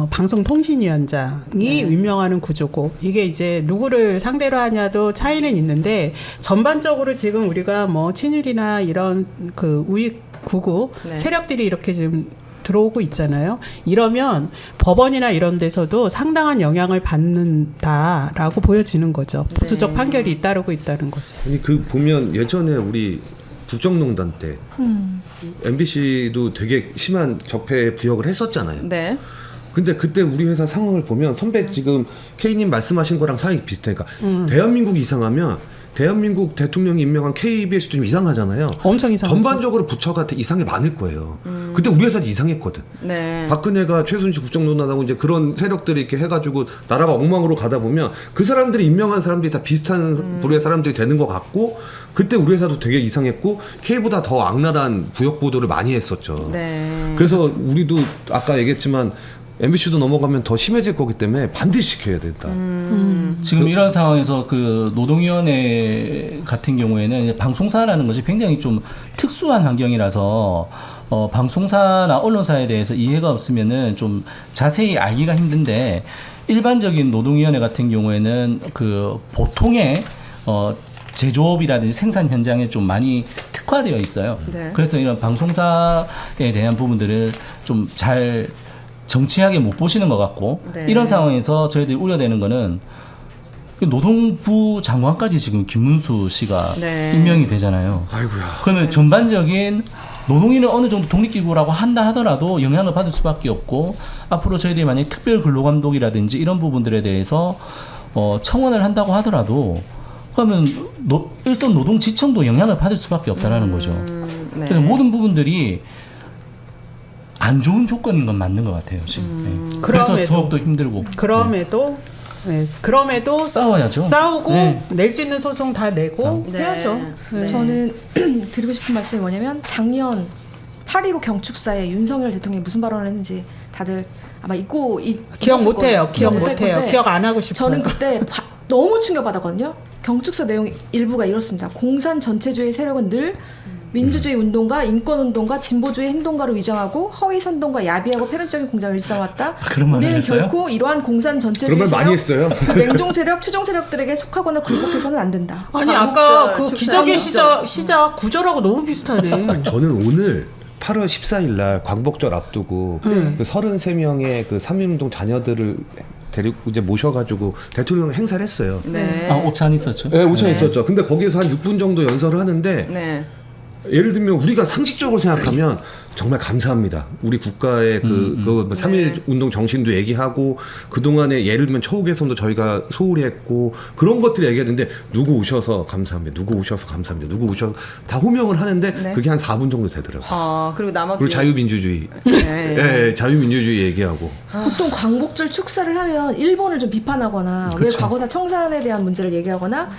방송통신위원장이 임명하는 구조고 이게 이제 누구를 상대로 하냐도 차이는 있는데 전반적으로 지금 우리가 뭐 친일이나 이런 그 우익 구구 네. 세력들이 이렇게 지금 들어오고 있잖아요. 이러면 법원이나 이런 데서도 상당한 영향을 받는다라고 보여지는 거죠. 보수적 판결이 잇따르고 있다는 것은. 아니 그 보면 예전에 우리 국정농단 때 MBC도 되게 심한 적폐 부역을 했었잖아요. 네. 근데 그때 우리 회사 상황을 보면 선배 지금 K님 말씀하신 거랑 상황이 비슷하니까 대한민국이 이상하면 대한민국 대통령이 임명한 KBS도 좀 이상하잖아요. 엄청 이상하죠. 전반적으로 부처가 이상이 많을 거예요. 그때 우리 회사도 이상했거든. 네. 박근혜가 최순실 국정농단하고 이제 그런 세력들이 이렇게 해가지고 나라가 엉망으로 가다 보면 그 사람들이 임명한 사람들이 다 비슷한 부류의 사람들이 되는 것 같고 그때 우리 회사도 되게 이상했고 K보다 더 악랄한 부역 보도를 많이 했었죠. 네. 그래서 우리도 아까 얘기했지만 MBC도 넘어가면 더 심해질 거기 때문에 반드시 지켜야 된다. 지금 이런 상황에서 그 노동위원회 같은 경우에는 이제 방송사라는 것이 굉장히 좀 특수한 환경이라서 방송사나 언론사에 대해서 이해가 없으면은 좀 자세히 알기가 힘든데 일반적인 노동위원회 같은 경우에는 그 보통의 제조업이라든지 생산 현장에 좀 많이 특화되어 있어요. 네. 그래서 이런 방송사에 대한 부분들을 좀 잘 정치하게 못 보시는 것 같고 네. 이런 상황에서 저희들이 우려되는 거는 노동부 장관까지 지금 김문수 씨가 네. 임명이 되잖아요. 아이고야. 그러면 전반적인 노동인은 어느 정도 독립기구라고 한다 하더라도 영향을 받을 수밖에 없고 앞으로 저희들이 만약 특별 근로감독이라든지 이런 부분들에 대해서 청원을 한다고 하더라도 그러면 일선 노동지청도 영향을 받을 수밖에 없다라는 거죠. 네. 그래서 모든 부분들이 안 좋은 조건인 건 맞는 것 같아요 지금. 네. 그래서 그럼에도- 더욱더 힘들고. 그럼에도 네, 그럼에도 싸워야죠. 싸우고 네. 낼 수 있는 소송 다 내고 네. 해야죠. 네. 저는 드리고 싶은 말씀이 뭐냐면 작년 8.15 경축사에 윤석열 대통령이 무슨 발언을 했는지 다들 아마 기억 못해요. 기억 못할 못해요. 건데 기억 안 하고 싶어요. 저는 그때 너무 충격받았거든요. 경축사 내용 일부가 이렇습니다. 공산 전체주의 세력은 늘 민주주의 운동가, 인권 운동가, 진보주의 행동가로 위장하고 허위 선동과 야비하고 패륜적인 공작을 일삼았다. 그런 말을 우리는 했어요? 결코 이러한 공산 전체주의 그런 말 많이 세력, 했어요. 냉종 세력, 추종 세력들에게 속하거나 굴복해서는 안 된다. 아니 아까 그 축사, 기적의 축사. 시작 구절하고 너무 비슷하네. 저는 오늘 8월 14일 날 광복절 앞두고 그 33명의 그 3.1운동 자녀들을 데리고 이제 모셔가지고 대통령 행사를 했어요. 네. 아, 오찬 있었죠. 네, 오찬 네. 있었죠. 근데 거기서 한 6분 정도 연설을 하는데 네. 예를 들면 우리가 상식적으로 생각하면 정말 감사합니다. 우리 국가의 그 3.1 운동 정신도 얘기하고 그동안에 예를 들면 처우 개선도 저희가 소홀히 했고 그런 것들을 얘기했는데 누구 오셔서 감사합니다. 누구 오셔서 감사합니다. 누구 오셔서 다 호명을 하는데 네. 그게 한 4분 정도 되더라고요. 그리고 나머지 그리고 자유민주주의. 네. 예, 자유민주주의 얘기하고. 보통 광복절 축사를 하면 일본을 좀 비판하거나 왜 과거사 청산에 대한 문제를 얘기하거나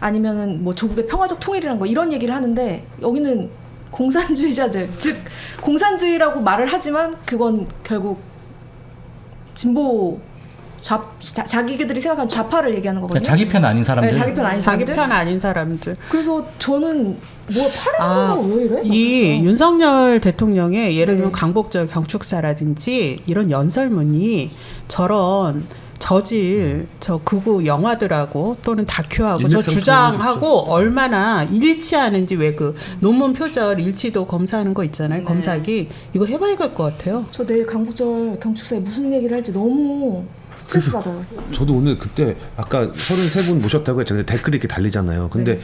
아니면은 뭐 조국의 평화적 통일이란 거 이런 얘기를 하는데 여기는 공산주의자들 즉 공산주의라고 말을 하지만 그건 결국 진보 자기들이 생각하는 좌파를 얘기하는 거거든요. 그러니까 자기 편 아닌 사람들. 네, 자기 편 아닌 자기 사람들. 편 아닌 사람들. 그래서 저는 뭐 파란색은 왜 이래? 이 윤석열 대통령의 예를 들면 네. 광복절 경축사라든지 이런 연설문이 저런 저질 저 극우 영화들하고 또는 다큐하고 저 인맥상 주장하고 얼마나 일치하는지 왜 그 논문 표절 일치도 검사하는 거 있잖아요. 네. 검사기 이거 해봐야 될 것 같아요. 저 내일 광복절 경축사에 무슨 얘기를 할지 너무 스트레스 받아요. 저도 오늘 그때 아까 33분 모셨다고 했잖아요. 댓글이 이렇게 달리잖아요. 근데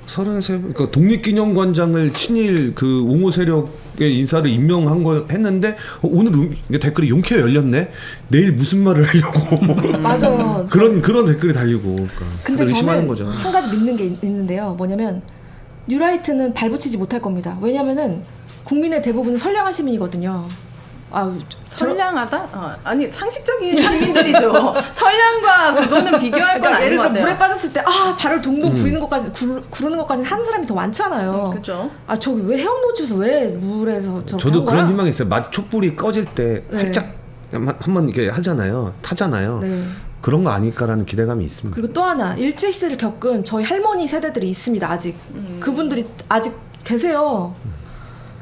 33분 그러니까 독립기념관장을 친일 그 옹호 세력의 인사를 임명한 걸 했는데 오늘 댓글이 용케 열렸네. 내일 무슨 말을 하려고 맞아요. 그런 댓글이 달리고 그러니까 근데 의심하는 저는 거죠. 한 가지 믿는 게 있는데요. 뭐냐면 뉴라이트는 발붙이지 못할 겁니다. 왜냐면은 국민의 대부분은 선량한 시민이거든요. 선량하다? 아니 상식적인 시민들이죠. 선량과 그거는 비교할 건 그러니까 아닌 예를 것 들어 같아요. 물에 빠졌을 때 발을 동동 구르는 것까지 구르는 것까지 하는 사람이 더 많잖아요. 그죠. 저기 왜 헤엄노치에서 왜 물에서 저도 한 그런 거야? 희망이 있어요. 마치 촛불이 꺼질 때 네. 활짝 한번 이렇게 하잖아요. 타잖아요. 네. 그런 거 아닐까라는 기대감이 있습니다. 그리고 또 하나 일제 시대를 겪은 저희 할머니 세대들이 있습니다. 아직 그분들이 아직 계세요.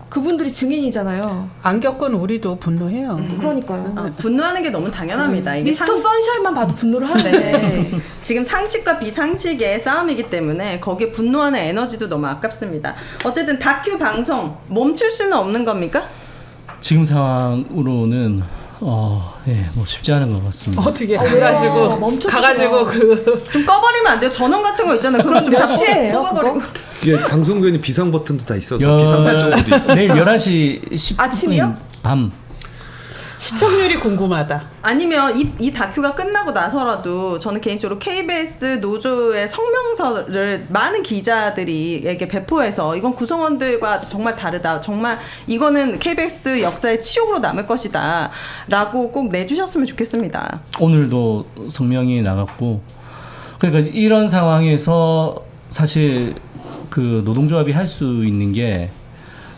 그분들이 증인이잖아요. 안 겪은 우리도 분노해요. 그러니까요. 분노하는 게 너무 당연합니다. 이게 미스터 선샤인만 봐도 분노를 하는데 지금 상식과 비상식의 싸움이기 때문에 거기에 분노하는 에너지도 너무 아깝습니다. 어쨌든 다큐 방송 멈출 수는 없는 겁니까? 지금 상황으로는 뭐 쉽지 않은 것 같습니다. 어떻게 왜요? 가가지고 멈춰주세요. 가가지고 좀 꺼버리면 안 돼요? 전원 같은 거 있잖아요. 그럼 몇 시에요, 뽑아버리고. 이게 방송국에는 비상 버튼도 다 있어서 여- 비상 발전기도 있고. 내일 11시 10분 아침이요? 밤. 시청률이 궁금하다. 아니면 이 다큐가 끝나고 나서라도 저는 개인적으로 KBS 노조의 성명서를 많은 기자들이에게 배포해서 이건 구성원들과 정말 다르다. 정말 이거는 KBS 역사의 치욕으로 남을 것이다. 라고 꼭 내주셨으면 좋겠습니다. 오늘도 성명이 나갔고 그러니까 이런 상황에서 사실 그 노동조합이 할 수 있는 게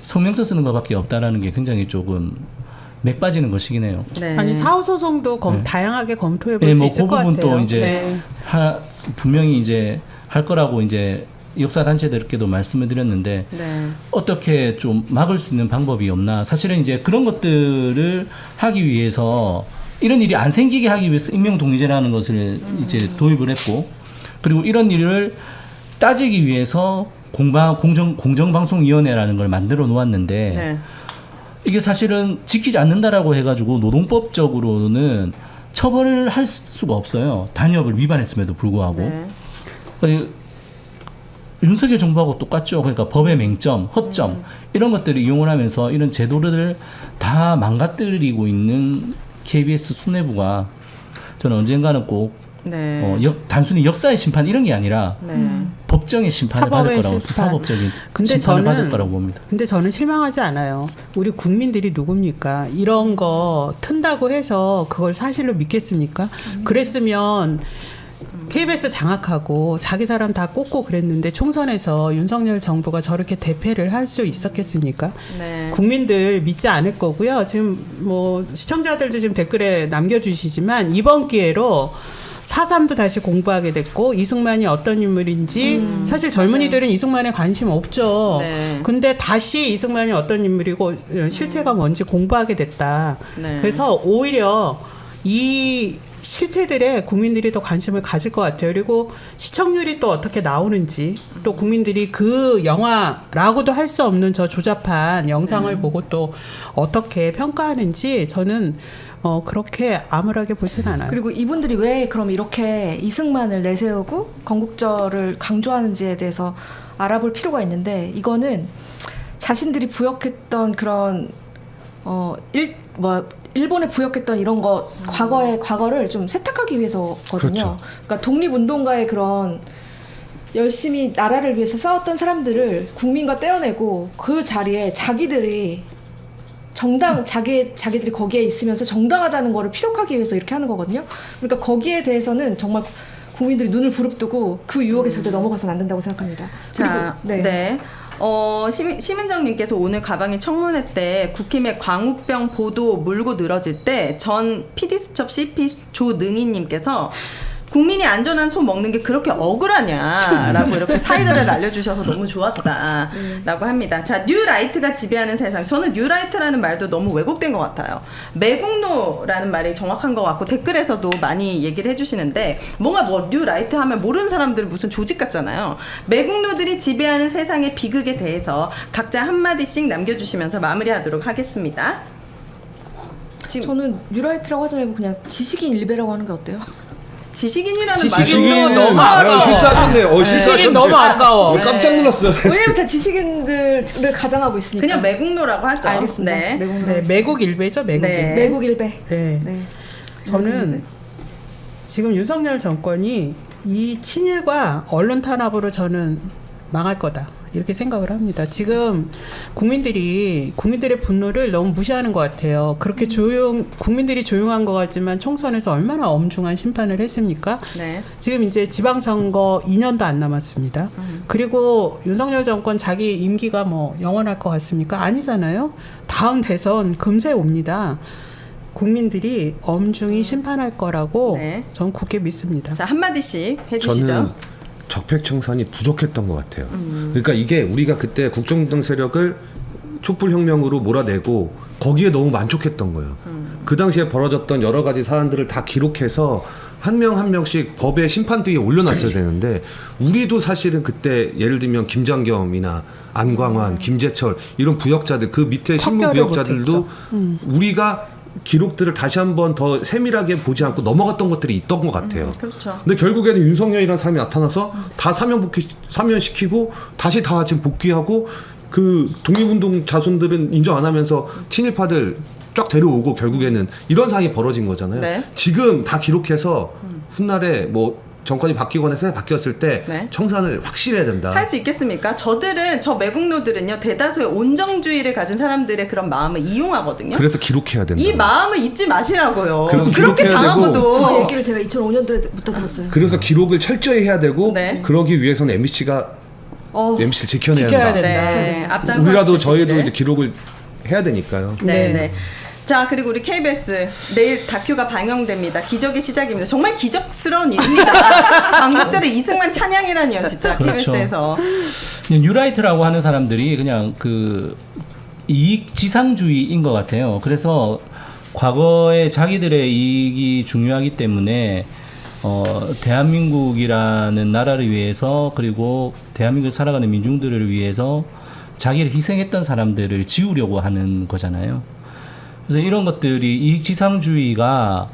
성명서 쓰는 것밖에 없다라는 게 굉장히 조금 맥 빠지는 것이긴 해요. 네. 아니 사후 소송도 다양하게 검토해 볼 네, 수 뭐 있을 그 것 같아요. 부분도 이제 네. 분명히 이제 할 거라고 이제 역사 단체들께도 말씀을 드렸는데 네. 어떻게 좀 막을 수 있는 방법이 없나? 사실은 이제 그런 것들을 하기 위해서 이런 일이 안 생기게 하기 위해서 임명동의제라는 것을 이제 도입을 했고 그리고 이런 일을 따지기 위해서 공정방송위원회라는 걸 만들어 놓았는데 네. 이게 사실은 지키지 않는다라고 해가지고 노동법적으로는 처벌을 할 수가 없어요. 단협을 위반했음에도 불구하고. 네. 윤석열 정부하고 똑같죠. 그러니까 법의 맹점, 허점 이런 것들을 이용을 하면서 이런 제도를 다 망가뜨리고 있는 KBS 수뇌부가 저는 언젠가는 꼭 네. 단순히 역사의 심판 이런 게 아니라 네. 법정의 심판을 받을 사법의 거라고 심판. 사법적인 근데 심판을 받을 저는 거라고 봅니다. 근데 저는 실망하지 않아요. 우리 국민들이 누굽니까? 이런 거 튼다고 해서 그걸 사실로 믿겠습니까? 그랬으면 KBS 장악하고 자기 사람 다 꽂고 그랬는데 총선에서 윤석열 정부가 저렇게 대패를 할 수 있었겠습니까? 네. 국민들 믿지 않을 거고요. 지금 뭐 시청자들도 지금 댓글에 남겨주시지만 이번 기회로 4.3도 다시 공부하게 됐고 이승만이 어떤 인물인지 사실 젊은이들은 이승만에 관심 없죠. 네. 근데 다시 이승만이 어떤 인물이고 실체가 뭔지 공부하게 됐다. 네. 그래서 오히려 이 실체들에 국민들이 더 관심을 가질 것 같아요. 그리고 시청률이 또 어떻게 나오는지 또 국민들이 그 영화라고도 할 수 없는 저 조잡한 영상을 보고 또 어떻게 평가하는지 저는 그렇게 암울하게 보진 않아요. 그리고 이분들이 왜 그럼 이렇게 이승만을 내세우고 건국절을 강조하는지에 대해서 알아볼 필요가 있는데 이거는 자신들이 부역했던 그런 일본에 부역했던 이런 거 과거를 좀 세탁하기 위해서거든요. 그렇죠. 그러니까 독립운동가의 그런 열심히 나라를 위해서 싸웠던 사람들을 국민과 떼어내고 그 자리에 자기들이 자기들이 거기에 있으면서 정당하다는 거를 피력하기 위해서 이렇게 하는 거거든요. 그러니까 거기에 대해서는 정말 국민들이 눈을 부릅뜨고 그 유혹에 절대 넘어가서는 안 된다고 생각합니다. 자, 그리고 네. 심은정님께서 오늘 가방이 청문회 때 국힘의 광우병 보도 물고 늘어질 때 전 PD수첩 CP 조능희님께서 국민이 안전한 소 먹는 게 그렇게 억울하냐라고 이렇게 사이다를 알려주셔서 너무 좋았다라고 합니다. 자, 뉴라이트가 지배하는 세상. 저는 뉴라이트라는 말도 너무 왜곡된 것 같아요. 매국노라는 말이 정확한 것 같고 댓글에서도 많이 얘기를 해주시는데 뭔가 뉴라이트 하면 모르는 사람들 무슨 조직 같잖아요. 매국노들이 지배하는 세상의 비극에 대해서 각자 한마디씩 남겨주시면서 마무리하도록 하겠습니다. 저는 뉴라이트라고 하지 말고 그냥 지식인 일베라고 하는 게 어때요? 지식인이라는 지식인도 말이 너무 아까워. 실수하셨네. 지식인 너무 아까워. 깜짝 놀랐어. 왜냐면 다 지식인들을 가장하고 있으니까. 그냥 매국노라고 하죠. 알겠습니다. 네. 매국노. 네, 매국 일베죠, 매국 네. 일베. 매국 일베. 네. 네. 저는 지금 윤석열 정권이 이 친일과 언론 탄압으로 저는 망할 거다. 이렇게 생각을 합니다. 지금 국민들의 분노를 너무 무시하는 것 같아요. 그렇게 국민들이 조용한 것 같지만 총선에서 얼마나 엄중한 심판을 했습니까? 네. 지금 이제 지방선거 2년도 안 남았습니다. 그리고 윤석열 정권 자기 임기가 영원할 것 같습니까? 아니잖아요. 다음 대선 금세 옵니다. 국민들이 엄중히 심판할 거라고 네. 저는 굳게 믿습니다. 자, 한마디씩 해주시죠. 저는 적폐청산이 부족했던 것 같아요. 그러니까 이게 우리가 그때 국정농단 세력을 촛불혁명으로 몰아내고 거기에 너무 만족했던 거예요. 그 당시에 벌어졌던 여러 가지 사안들을 다 기록해서 한 명 한 명씩 법의 심판대에 올려놨어야 되는데 우리도 사실은 그때 예를 들면 김장겸이나 안광환, 김재철 이런 부역자들 그 밑에 실무 척결을 부역자들도 우리가 기록들을 다시 한번 더 세밀하게 보지 않고 넘어갔던 것들이 있던 것 같아요. 그렇죠. 근데 결국에는 윤석열이라는 사람이 나타나서 다 사면시키고 다시 다 지금 복귀하고 그 독립운동 자손들은 인정 안 하면서 친일파들 쫙 데려오고 결국에는 이런 상황이 벌어진 거잖아요. 네. 지금 다 기록해서 훗날에 정권이 바뀌거나 세상이 바뀌었을 때 네. 청산을 확실히 해야 된다. 할 수 있겠습니까? 저 매국노들은요, 대다수의 온정주의를 가진 사람들의 그런 마음을 이용하거든요. 그래서 기록해야 된다. 이 마음을 잊지 마시라고요. 그래서 그렇게 기록해야 당하고도. 저 얘기를 제가 2005년도에부터 들었어요. 그래서 기록을 철저히 해야 되고 네. 그러기 위해서는 MBC가 MBC를 지켜내야 지켜야 된다. 된다. 네, 앞장서 우리라도 주시기를. 저희도 이제 기록을 해야 되니까요. 네, 네. 네. 자, 그리고 우리 KBS 내일 다큐가 방영됩니다. 기적의 시작입니다. 정말 기적스러운 일입니다. 광복절에 이승만 찬양이라니요, 진짜. 그렇죠. KBS에서. 뉴라이트라고 하는 사람들이 그냥 그 이익 지상주의인 것 같아요. 그래서 과거에 자기들의 이익이 중요하기 때문에 대한민국이라는 나라를 위해서 그리고 대한민국에 살아가는 민중들을 위해서 자기를 희생했던 사람들을 지우려고 하는 거잖아요. 그래서 이런 것들이 이익지상주의가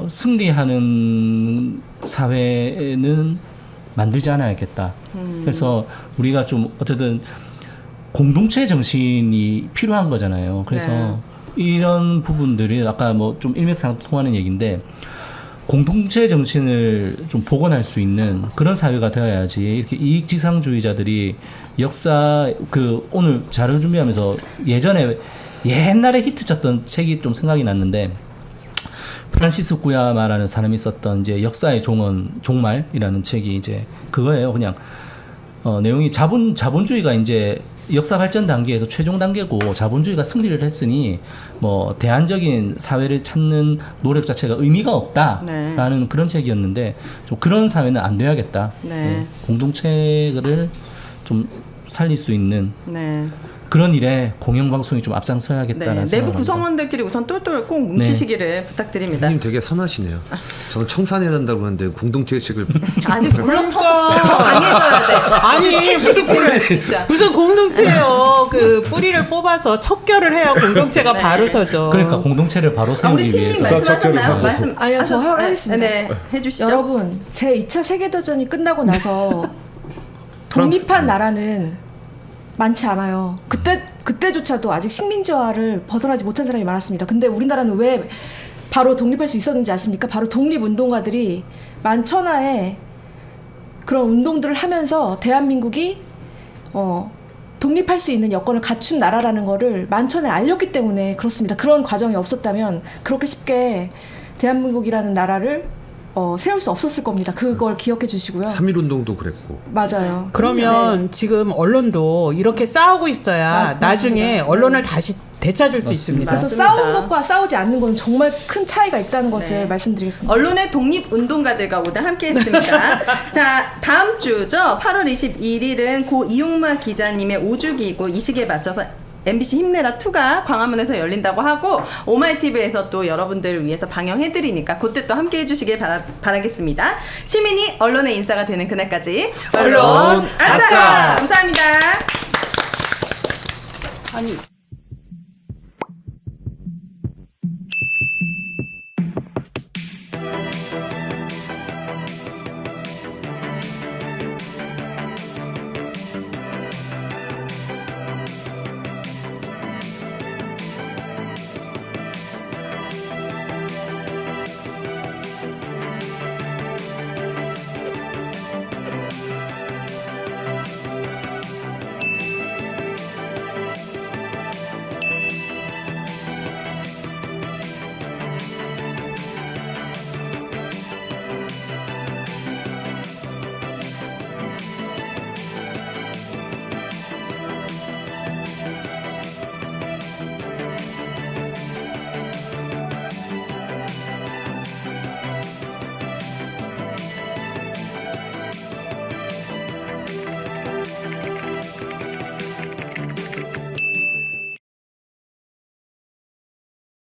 승리하는 사회는 만들지 않아야겠다. 그래서 우리가 좀 어쨌든 공동체 정신이 필요한 거잖아요. 그래서 이런 부분들이 아까 좀 일맥상통하는 얘기인데 공동체 정신을 좀 복원할 수 있는 그런 사회가 되어야지 이렇게 이익지상주의자들이 역사 오늘 자료 준비하면서 옛날에 히트쳤던 책이 좀 생각이 났는데 프란시스 구야마라는 사람이 썼던 이제 역사의 종말이라는 책이 이제 그거예요. 그냥 내용이 자본주의가 이제 역사 발전 단계에서 최종 단계고 자본주의가 승리를 했으니 뭐 대안적인 사회를 찾는 노력 자체가 의미가 없다라는 네. 그런 책이었는데 좀 그런 사회는 안 돼야겠다. 네. 공동체를 좀 살릴 수 있는 네. 그런 일에 공영방송이 좀 앞장서야겠다는 네. 생각을 내부 합니다. 구성원들끼리 우선 똘똘 꼭 뭉치시기를 부탁드립니다. 선생님 되게 선하시네요. 저는 청산해야 된다고 그러는데 공동체식을 아직 물론 터졌어요. 더 강해져야 돼. 아니, 채찍이 필요해 진짜. 무슨 공동체예요. 그 뿌리를 뽑아서 척결을 해야 공동체가 네. 바로 서죠. 그러니까 공동체를 바로 아, 우리 세우기 팀님 위해서 말씀하셨나요? 말씀. 아니요, 저 하겠습니다. 네, 해주시죠. 여러분, 제2차 세계대전이 끝나고 나서 독립한 나라는 많지 않아요. 그때조차도 아직 식민지화를 벗어나지 못한 사람이 많았습니다. 근데 우리나라는 왜 바로 독립할 수 있었는지 아십니까? 바로 독립운동가들이 만천하에 그런 운동들을 하면서 대한민국이 독립할 수 있는 여건을 갖춘 나라라는 거를 만천에 알렸기 때문에 그렇습니다. 그런 과정이 없었다면 그렇게 쉽게 대한민국이라는 나라를 세울 수 없었을 겁니다. 그걸 기억해 주시고요. 3.1운동도 그랬고. 맞아요. 그러면 지금 언론도 이렇게 싸우고 있어야 맞습니다. 나중에 언론을 다시 되찾을 수 있습니다. 그래서 맞습니다. 싸우는 것과 싸우지 않는 건 정말 큰 차이가 있다는 것을 네. 말씀드리겠습니다. 언론의 독립운동가들과 오늘 함께했습니다. 자, 다음 주죠. 8월 21일은 고 이용마 기자님의 5주기이고 이 시기에 맞춰서 MBC 힘내라 2가 광화문에서 열린다고 하고 오마이TV에서 또 여러분들을 위해서 방영해드리니까 그때 또 함께 해주시길 바라겠습니다. 시민이 언론의 인싸가 되는 그날까지 언론 아싸! 감사합니다. 아니